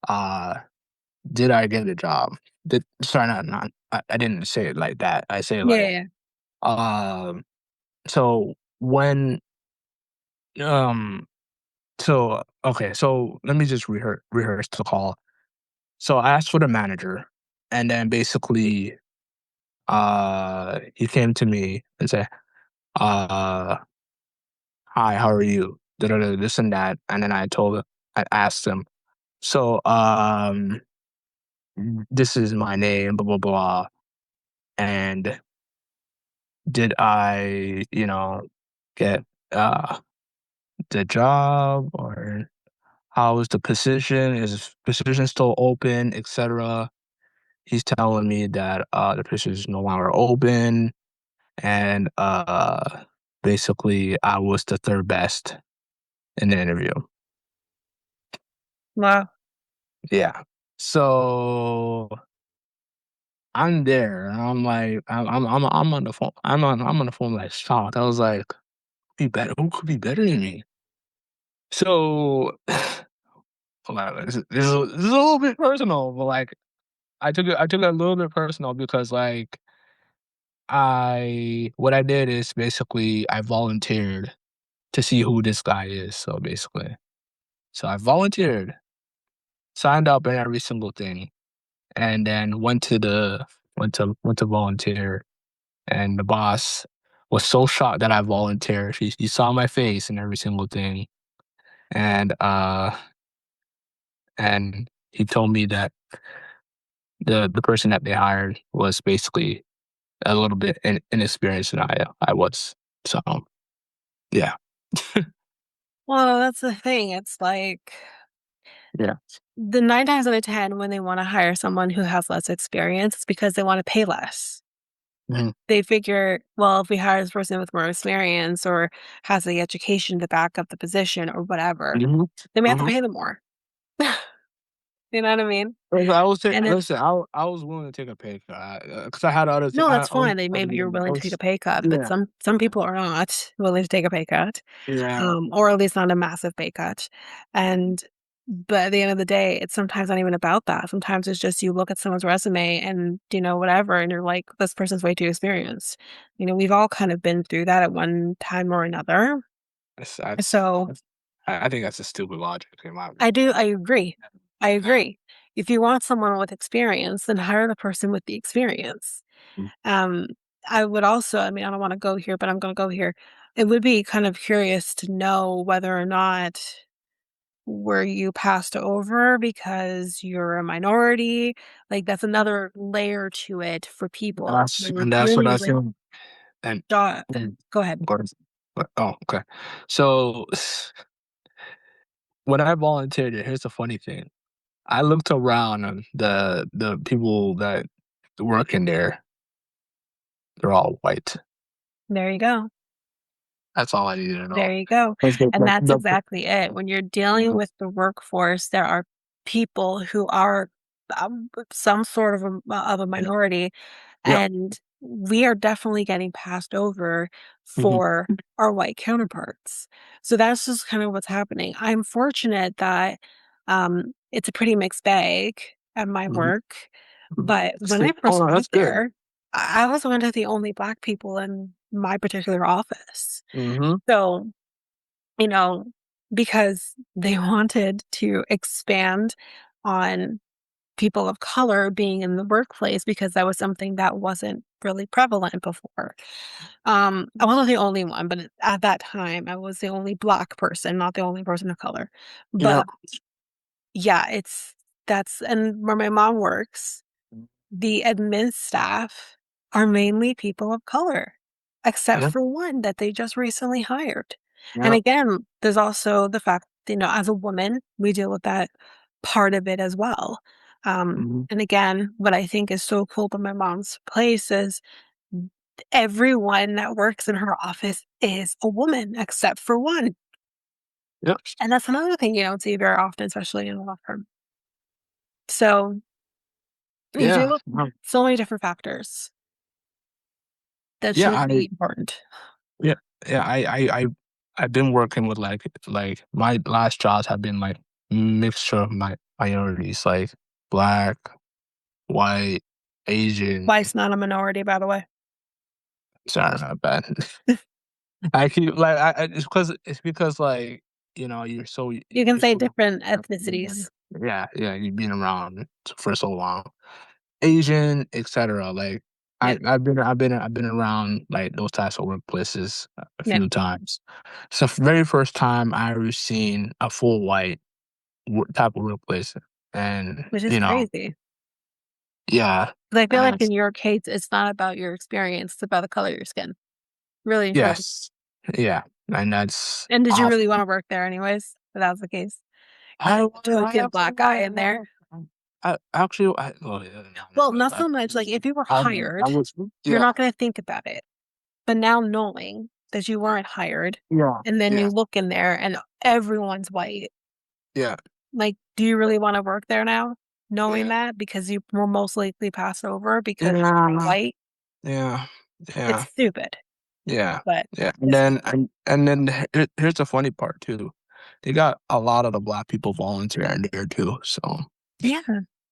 uh, did I get a job? Sorry, not I didn't say it like that. I say Yeah, like, yeah, um, so when um so okay, so let me just rehearse the call. So I asked for the manager, and then basically he came to me and said, uh, "Hi, how are you?" Da, da, da, this and that, and then I asked him, "So, this is my name, blah blah blah, and did I, get uh the job, or how is the position? Is the position still open, etc." He's telling me that the position is no longer open, and basically I was the third best in the interview. Wow. Yeah. So I'm there, and I'm like, I'm on the phone. I'm on the phone like shocked. I was like, be better. Who could be better than me? So, like, this is a little bit personal, but like, I took it a little bit personal because like what I did is basically I volunteered to see who this guy is. So I volunteered, signed up and every single thing, and then went to volunteer. And the boss was so shocked that I volunteered. She saw my face and every single thing, and he told me that the person that they hired was basically a little bit inexperienced than I was. So yeah, Well, that's the thing. It's like yeah, the 9 times out of 10 when they wanna hire someone who has less experience, it's because they wanna pay less. mhm, They figure, well, if we hire this person with more experience or has the education to back up the position or whatever, mhm, then we have to mhm. pay them more. You know what I mean? I was And it's listen. I was willing to take a pay cut because I had no, I that's was fine. They maybe you're willing to take a was pay cut, but yeah, some people are not willing to take a pay cut, yeah. or at least not a massive pay cut. And but at the end of the day, it's sometimes not even about that. Sometimes it's just you look at someone's resume and whatever, and you're like, this person's way too experienced. We've all kind of been through that at one time or another. So I think that's a stupid logic in my I opinion. do. I agree. I agree. If you want someone with experience, then hire the person with the experience. Mm. Um, I would also, I mean, I don't want to go here, but I'm going to go here. It would be kind of curious to know whether or not were you passed over because you're a minority. Like that's another layer to it for people when we're That's what I dealing with said. And job. mm, Go ahead. go ahead. Oh, okay. So when I volunteered, here's the funny thing. I looked around and the people that work in there, they're all white. There you go. That's all I needed to know. There you go. That's And that's exactly it. When you're dealing Mhm. with the workforce, there are people who are some sort of a Yeah. minority, Yep. and we are definitely getting passed over Mhm. for our white counterparts. So that's just kind of what's happening. I'm fortunate that it's a pretty mixed bag at my Mhm. work, Mhm. but when I Oh, first no, got that's good. there, I was one of the only Black people in my particular office. Mhm. So, you know, because they wanted to expand on people of color being in the workplace because that was something that wasn't really prevalent before. I wasn't the only one, but at that time, I was the only Black person, not the only person of color. Yeah. But yeah, that's and where my mom works, the admin staff are mainly people of color, except Yeah. for one that they just recently hired. And Yeah. again, there's also the fact, as a woman, we deal with that part of it as well. Mhm. And again, what I think is so cool about my mom's place is everyone that works in her office is a woman except for one. Yep. And that's another thing you don't see very often, especially in a law firm. So you Yeah. do so many different factors that Yeah. should be important. Yeah, yeah. I've been working with like my last jobs have been like mixture of my minorities, like black, white, Asian. Wife's not a minority, by the way. Sorry, not bad. I keep like it's because like you're so You can you're say so different ethnicities. yeah you've been around for so long. Asian, etc. Like Yeah, I've been around like those types of workplaces a yeah, few times. So very first time I ever seen a full white type of workplace, and which is crazy. yeah, 'Cause I feel like and in your case, it's not about your experience, it's about the color of your skin. Really and truly. yes, yeah, and that's And did you really awesome. wanna work there anyways, if that was the case? I The wanted, I token actually Black guy wanted, in there? I actually, oh yeah, Well, not so much, like, if you were I hired, was you're yeah. not gonna think about it. But now knowing that you weren't hired, Yeah. and then Yeah. you look in there and everyone's white, Yeah. like, do you really wanna work there now? Knowing Yeah. that because you will most likely pass over because you're Yeah. white? Yeah. It's Yeah. stupid, Yeah. but Yeah. And it's then here's the funny part too. They got a lot of the black people volunteering there too. So yeah.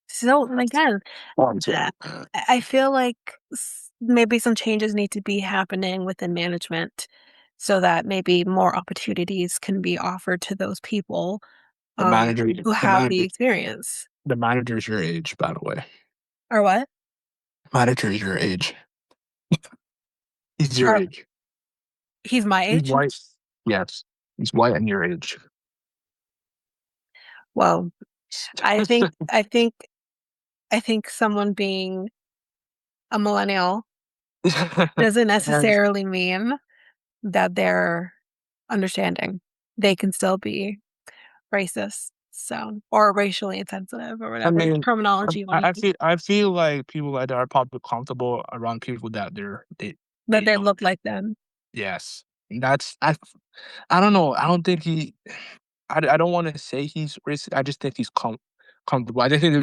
So, and again, volunteering. I feel like maybe some changes need to be happening within management so that maybe more opportunities can be offered to those people The manager who the have the manager experience. the manager's your age, by the way. Or what? Manager's your age. He's your Or age. he's my He's age? white. Yes. He's white and your age. Well, I think I think I think someone being a millennial doesn't And necessarily mean that they're understanding. They can still be racist, so or racially insensitive or I whatever mean, terminology you wanna use. I feel like people like that are probably comfortable around people that That they they look look like them. yes. That's I don't know. I don't think I don't want to say he's racist. I just think he's comfortable. I just think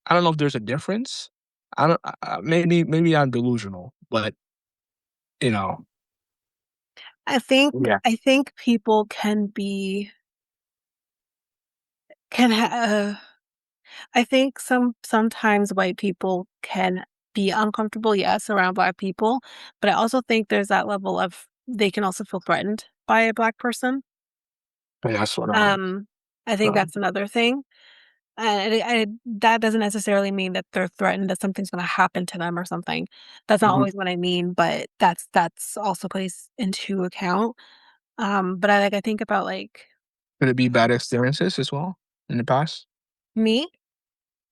I don't know if there's a difference. I don't. Maybe I'm delusional, but you know, I think yeah, I think people can be can ha I think sometimes white people can be uncomfortable, yes, around black people, but I also think there's that level of they can also feel threatened by a black person. that's what Um, I think uh, that's another thing. And that doesn't necessarily mean that they're threatened that something's gonna happen to them or something. That's not mhm. always what I mean, but that's also plays into account. But I think about, like, Could it be bad experiences as well in the past? me?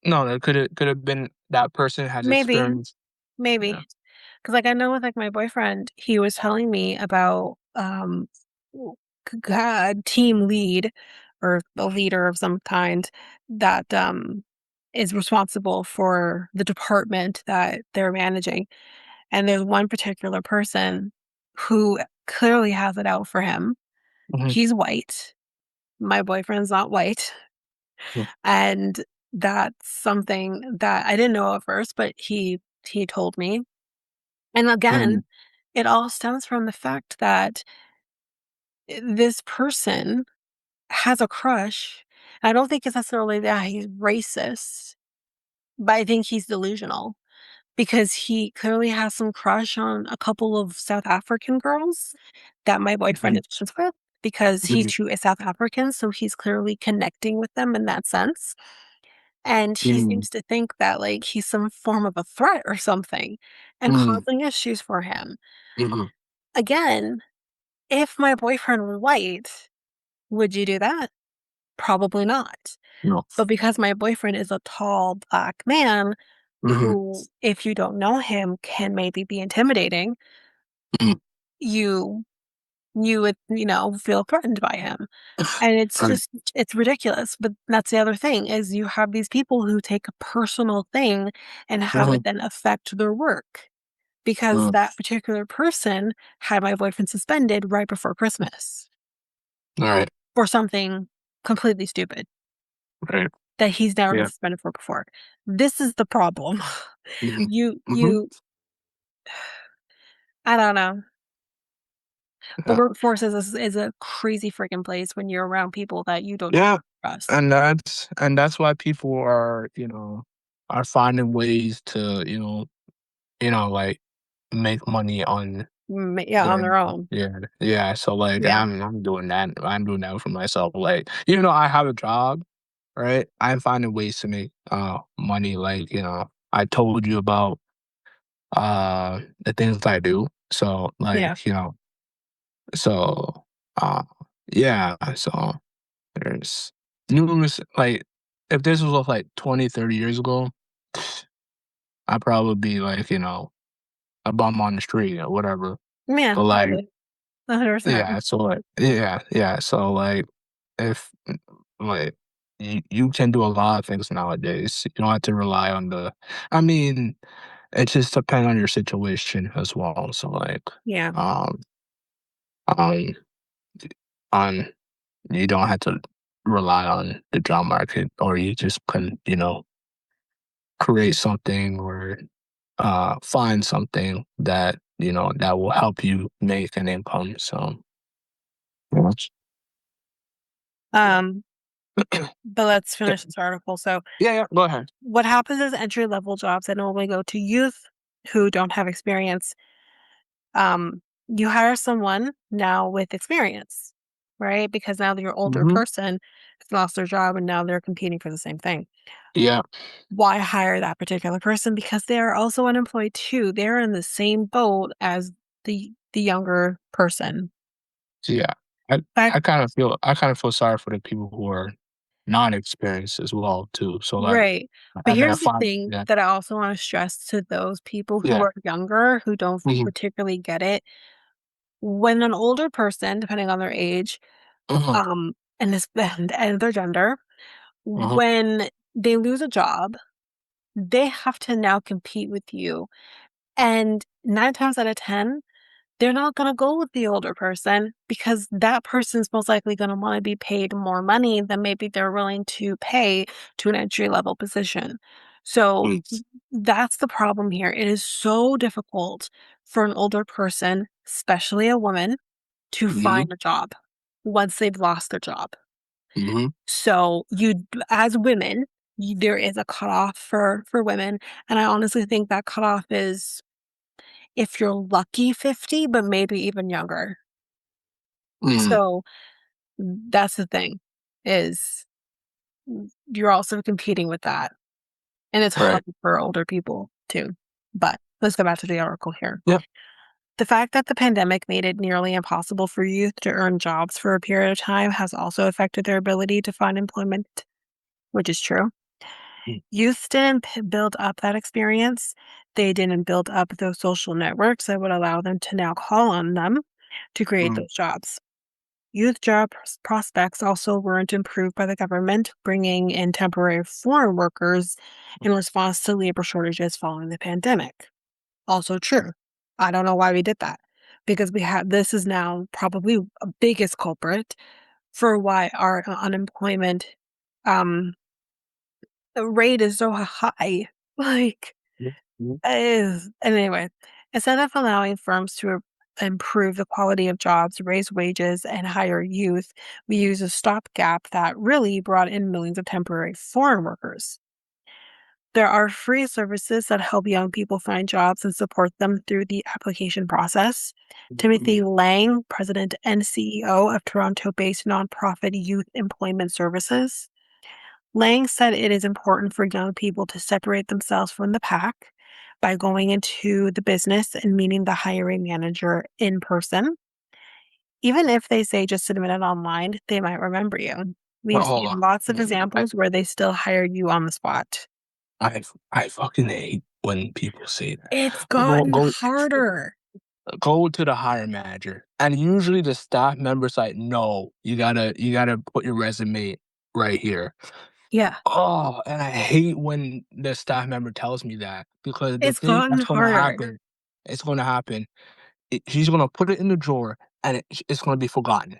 No, it could have been that person has Maybe, experienced. maybe. Yeah. 'Cause, like, I know with, like, my boyfriend, he was telling me about, w a team lead or a leader of some kind that, is responsible for the department that they're managing, and there's one particular person who clearly has it out for him. Mhm. He's white. My boyfriend's not white, Mm, and that's something that I didn't know at first, but he told me. And again, mhm, it all stems from the fact that this person has a crush. I don't think it's necessarily that he's racist, but I think he's delusional because he clearly has some crush on a couple of South African girls that my boyfriend mhm, is just with because he mhm, too is South African, so he's clearly connecting with them in that sense. And he mhm, seems to think that like he's some form of a threat or something and mhm, causing issues for him. mhm. Again, if my boyfriend were white, would you do that? Probably not. No. But because my boyfriend is a tall black man Mhm, who, if you don't know him, can maybe be intimidating, mhm. you you would, feel threatened by him. And it's Right. just it's ridiculous. But that's the other thing is you have these people who take a personal thing and have it Mhm, then affect their work because mhm. that particular person had my boyfriend suspended right before Christmas Alright. for something completely stupid. Right. That he's never been Yeah. suspended for before. This is the problem. Mhm. You Mhm. you I don't know. The Yeah. workforce is a crazy freaking place when you're around people that you don't Yeah, trust. and that's why people are, are finding ways to, like, make money on Yeah, on their their own. yeah, yeah, so, like, Yeah. I'm doing that for myself, like, even though I have a job, right, I'm finding ways to make, money, like, I told you about, the things that I do, so, Yeah. like, so, uh, yeah, so there's numerous like, if this was, like, 20, 30 years ago, I'd probably be, like, a bum on the street or whatever, Yeah, but, like probably. 100%. yeah, so, like yeah, so, like, if like, you can do a lot of things nowadays. You don't have to rely on the I mean, it just depends on your situation as well. So like, Yeah. um, um, on you don't have to rely on the job market, or you just can, create something or find something that that will help you make an income. So much. Yeah. Um, but let's Yeah. finish this article. So Yeah. Yeah. Go ahead. what happens is entry-level jobs that normally go to youth who don't have experience. You hire someone now with experience, right? Because now your older Hmm. person has lost their job and now they're competing for the same thing. Yeah. Why hire that particular person? Because they are also unemployed too. They're in the same boat as the younger person. So yeah, I Fact, I kind of feel sorry for the people who are non-experienced as well too. So like, right. But and they're here's the fine. thing Yeah. that I also want to stress to those people who Yeah. are younger, who don't Hmm. particularly get it. When an older person, depending on their age, Hmm. and this and their gender, Hmm. when they lose a job, they have to now compete with you. And 9 times out of 10, they're not gonna go with the older person because that person's most likely gonna wanna be paid more money than maybe they're willing to pay to an entry-level position. So, that's the problem here. It is so difficult for an older person, especially a woman, to Hmm. find a job once they've lost their job. Hmm. So, as women, there is a cutoff for women, and I honestly think that cutoff is, if you're lucky, 50, but maybe even younger. Hmm. So, that's the thing, is you're also competing with that, and it's hard Right. for older people too. But let's go back to the article here. Yeah. The fact that the pandemic made it nearly impossible for youth to earn jobs for a period of time has also affected their ability to find employment, which is true. Youth didn't build up that experience. They didn't build up those social networks that would allow them to now call on them to create Mm-hmm. those jobs. Youth job prospects also weren't improved by the government, bringing in temporary foreign workers in response to labor shortages following the pandemic. Also true. I don't know why we did that, because this is now probably a biggest culprit for why our unemployment um, rate is so high. Like, Mhm. anyway, instead of allowing firms to improve the quality of jobs, raise wages, and hire youth, we use a stopgap that really brought in millions of temporary foreign workers. There are free services that help young people find jobs and support them through the application process. Timothy Lang, president and CEO of Toronto based nonprofit Youth Employment Services, Lang said it is important for young people to separate themselves from the pack by going into the business and meeting the hiring manager in person. Even if they say just submit it online, they might remember you. Well, We've hold seen on. lots of I, examples where they still hire you on the spot. I fucking hate when people say that. It's Go gotten go harder. go to the hiring manager, and usually the staff member's like, "No, you gotta put your resume right here." Yeah, Oh, and I hate when the staff member tells me that, because the it's thing gotten that's gonna harder. happen, it's gonna happen. She's gonna put it in the drawer, and it's gonna be forgotten.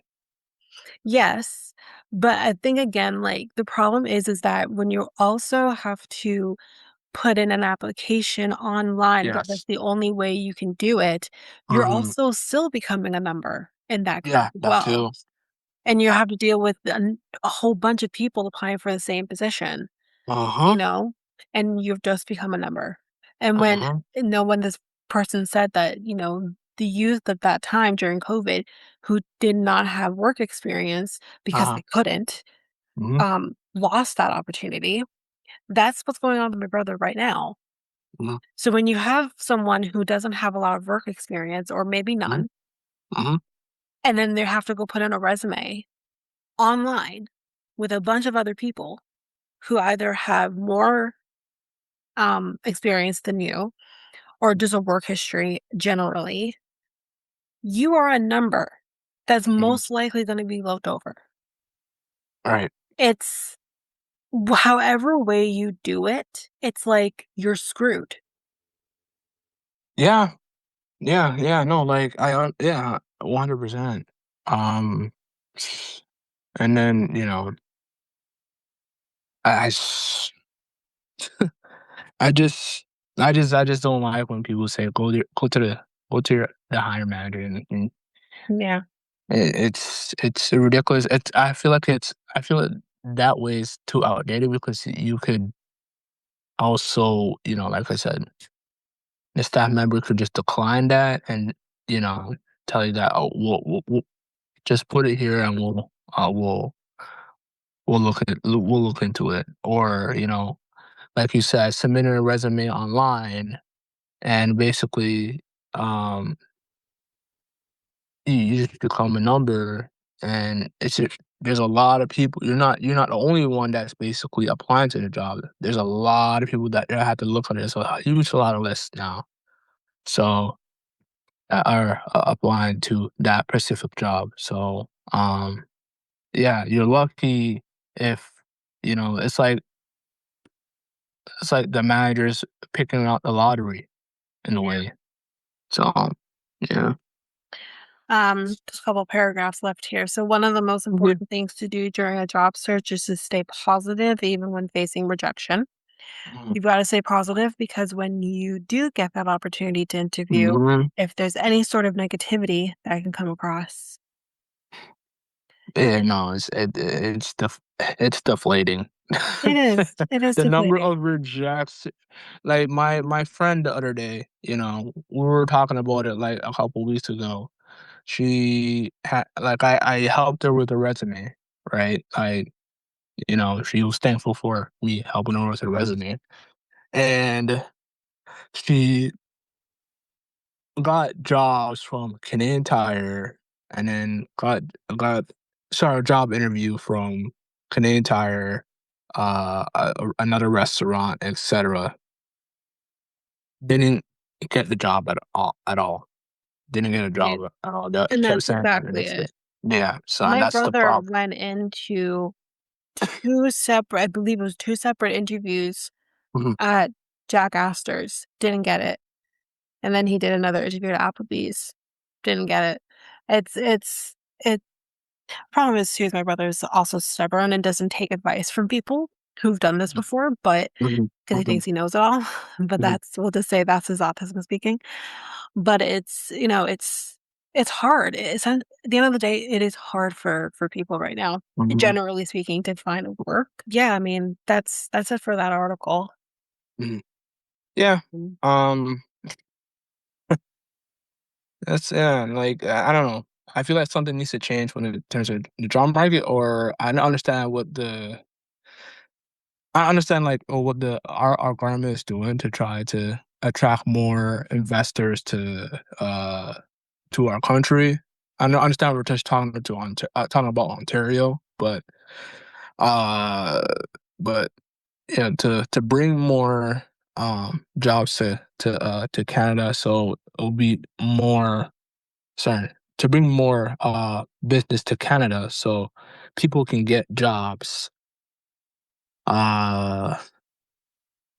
Yes, but I think again, like, the problem is that when you also have to put in an application online because that's Yes. the only way you can do it, you're Mhm. also still becoming a number in that group Yeah, as that well. too. And you have to deal with a whole bunch of people applying for the same position, you Uh-huh. know, and you've just become a number. And Uh-huh. when this person said that, the youth of that time during COVID who did not have work experience because Uh-huh. they couldn't, Mhm. lost that opportunity. That's what's going on with my brother right now. Mhm. So when you have someone who doesn't have a lot of work experience or maybe Mhm. none, Mhm. and then they have to go put in a resume online with a bunch of other people who either have more experience than you or just a work history generally, you are a number that's Mhm. most likely going to be looked over. Right. It's however way you do it, it's like you're screwed. Yeah, yeah. No, like yeah, 100%. Um, and then I, I s- I just I just don't like when people say go to the higher manager, and Yeah. it's ridiculous. I feel it that way is too outdated because you could also, like I said, the staff member could just decline that and you know tell you that, oh, we'll just put it here and we'll look into it, or like you said, submitting a resume online and basically um you just become a number, and it's just there's a lot of people. You're not the only one that's basically applying to the job. There's a lot of people that have to look at it. There's a huge lot of lists now, so that are applying to that specific job. So yeah, you're lucky if it's like the managers picking out the lottery in a way. So yeah. Just a couple paragraphs left here. So one of the most Yeah. important things to do during a job search is to stay positive even when facing rejection. Mhm. You've got to stay positive because when you do get that opportunity to interview, Mhm. if there's any sort of negativity that can come across, Yeah, no, it's deflating. it is. It is The number deflating. of rejects, like my friend the other day, we were talking about it like a couple weeks ago. She had like I helped her with a resume, right? She was thankful for me helping her with her resume, and she got jobs from Canadian Tire, and then got started a job interview from Canadian Tire, another restaurant, etc. Didn't get the job at all. At all. Didn't get a Yeah. job at all. They And kept that's saying that, and exactly it's it. yeah. So and My that's the brother problem. went into two separate, I believe it was two separate interviews Mhm. at Jack Astor's, didn't get it. And then he did another interview at Applebee's, didn't get it. It problem is too is my brother is also stubborn and doesn't take advice from people who've done this before, but Mhm. because he Mhm. thinks he knows it all. But Mhm. we'll just say that's his autism speaking. But it's hard. At the end of the day, it is hard for people right now, Mhm. generally speaking, to find work. Yeah, I mean, that's it for that article. Mhm. Yeah. Mm. Um. That's yeah. Like I don't know. I feel like something needs to change when it terms of the job market, or I don't understand what the I understand like what the our government is doing to try to attract more investors to our country. I don't understand we're just talking about Ontario, uh but yeah, to bring more jobs to Canada, so it'll be more sorry to bring more business to Canada, so people can get jobs. Uh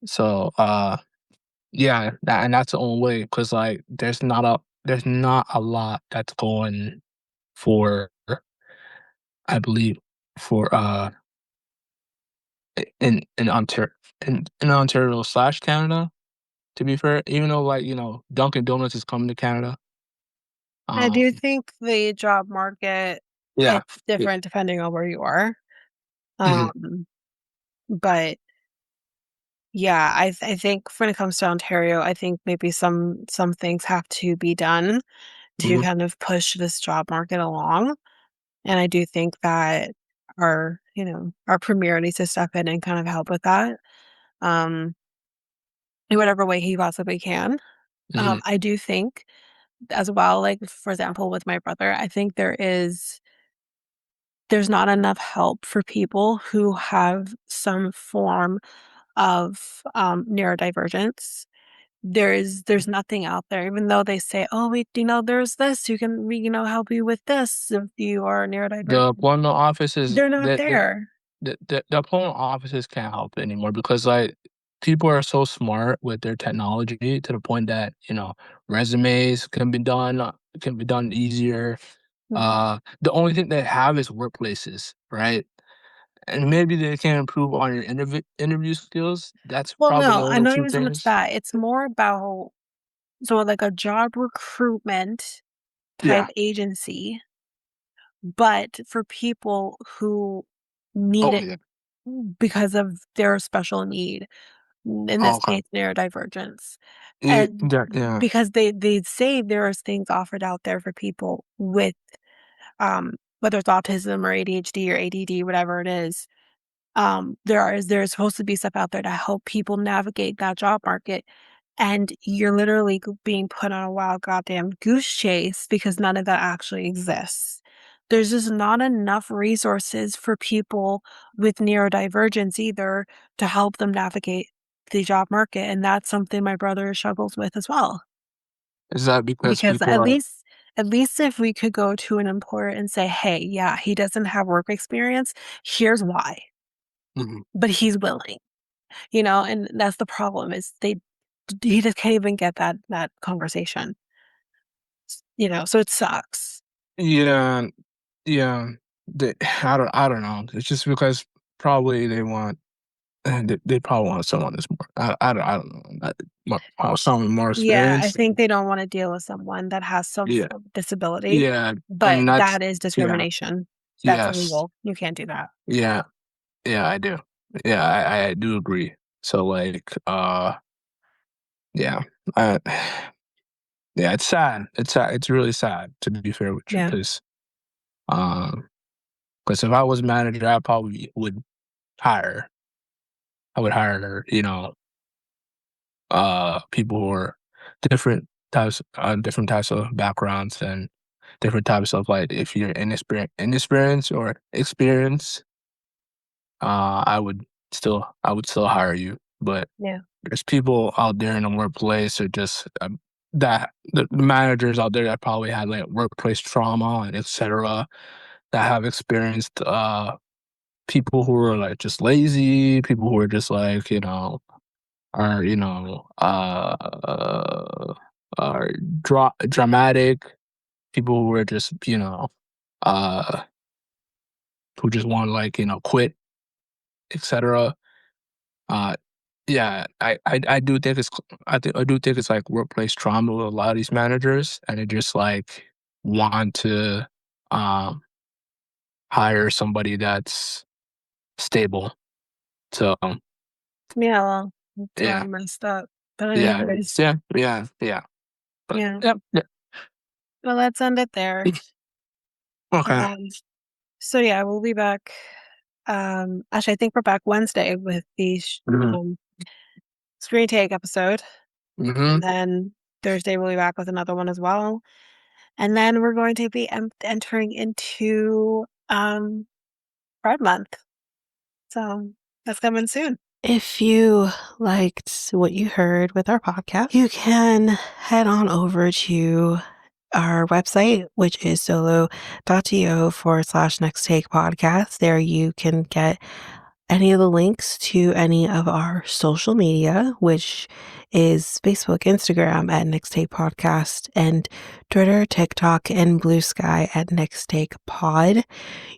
so Yeah, that's the only way, cause like, there's not a lot that's going for, I believe, for, in Ontario/Canada, to be fair, even though, like, Dunkin' Donuts is coming to Canada. I do Um, think the job market, yeah. it's Yeah. different depending on where you are. Mhm, Um, but yeah, I think when it comes to Ontario, I think maybe some things have to be done to mhm, kind of push this job market along. And I do think that our premier needs to step in and kind of help with that, um, in whatever way he possibly can. mhm, I do think as well, like for example, with my brother, I think there's not enough help for people who have some form of neurodivergence. There's nothing out there, even though they say, "Oh, there's this, we help you with this if you are the neurodivergent." employment offices They're not there. the employment offices can't help anymore because, like, people are so smart with their technology to the point that, resumes can be done easier. The only thing they have is workplaces, right? And maybe they can improve on your interview skills. That's Well, probably the no, I only not two even so much things. that. It's more about like a job recruitment type Yeah. agency, but for people who need Oh, it yeah. because of their special need. In Oh, this okay. case, neurodivergence. Yeah, And yeah. because they say there is things offered out there for people with, whether it's autism or ADHD or ADD, whatever it is, there's supposed to be stuff out there to help people navigate that job market, and you're literally being put on a wild goddamn goose chase because none of that actually exists. There's just not enough resources for people with neurodivergence either to help them navigate the job market, and that's something my brother struggles with as well. Is that because Because people are at least if we could go to an employer and say, "Hey, yeah, he doesn't have work experience. Here's why." Mhm. But he's willing, and that's the problem is he just can't even get that conversation, so it sucks. Yeah, yeah. I don't know. It's just because probably they want they probably want someone that's more I don't know. Someone more Yeah, I experienced. think they don't wanna deal with someone that has some Yeah. form of disability, Yeah. but And that's that is yeah. discrimination. That's Yes. illegal. You can't do that. Yeah. Yeah, I do. Yeah, I do agree. So like, yeah. I yeah, it's sad. It's sad. It's really sad to be fair with you, Yeah. um, because if I was a manager, I probably would hire. I would hire, people who are different types of backgrounds and different types of like if you're inexperienced or experienced, I would still hire you. But Yeah. there's people out there in the workplace or just that the managers out there that probably had like workplace trauma and etc. that have experienced people who are like just lazy, people who are just like are are dramatic, people who are just uh who just want to like quit, etc. Uh, yeah, I do think it's like workplace trauma with a lot of these managers, and they just like want to um hire somebody that's stable. So Yeah, well, it's yeah, really messed up. But yeah, anyways, yeah. But yeah. yep, yeah. Well, let's end it there. Okay. Um, so yeah, we'll be back. Actually, I think we're back Wednesday with the Mhm. screen take episode, and Mhm. then Thursday we'll be back with another one as well. And then we're going to be entering into Pride Month. So that's coming soon. If you liked what you heard with our podcast, you can head on over to our website, which is solo.to/next take podcast. There you can get any of the links to any of our social media, which is Facebook, Instagram at Next Take Podcast, and Twitter, TikTok, and Blue Sky at Next Take Pod.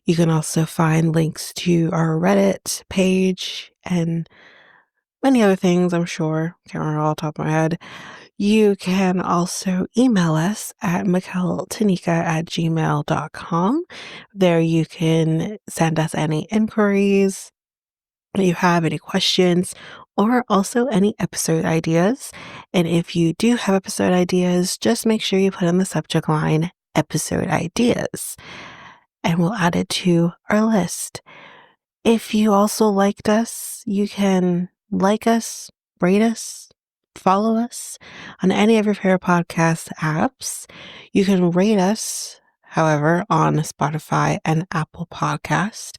You can also find links to our Reddit page and many other things, I'm sure. Can't remember all off the top of my head. You can also email us at mikeltanyka@gmail.com. There you can send us any inquiries, if you have any questions, or also any episode ideas. And if you do have episode ideas, just make sure you put in the subject line episode ideas, and we'll add it to our list. If you also liked us, you can like us, rate us, follow us on any of your favorite podcast apps. You can rate us, however, on Spotify and Apple Podcast.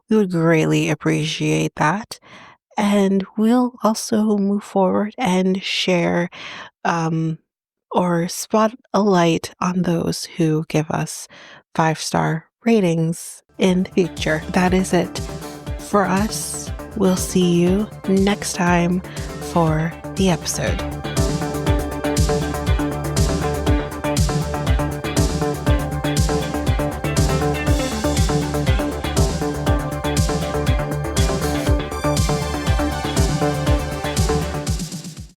We would greatly appreciate that. And we'll also move forward and share or spot a light on those who give us 5-star ratings in the future. That is it for us. We'll see you next time for the episode.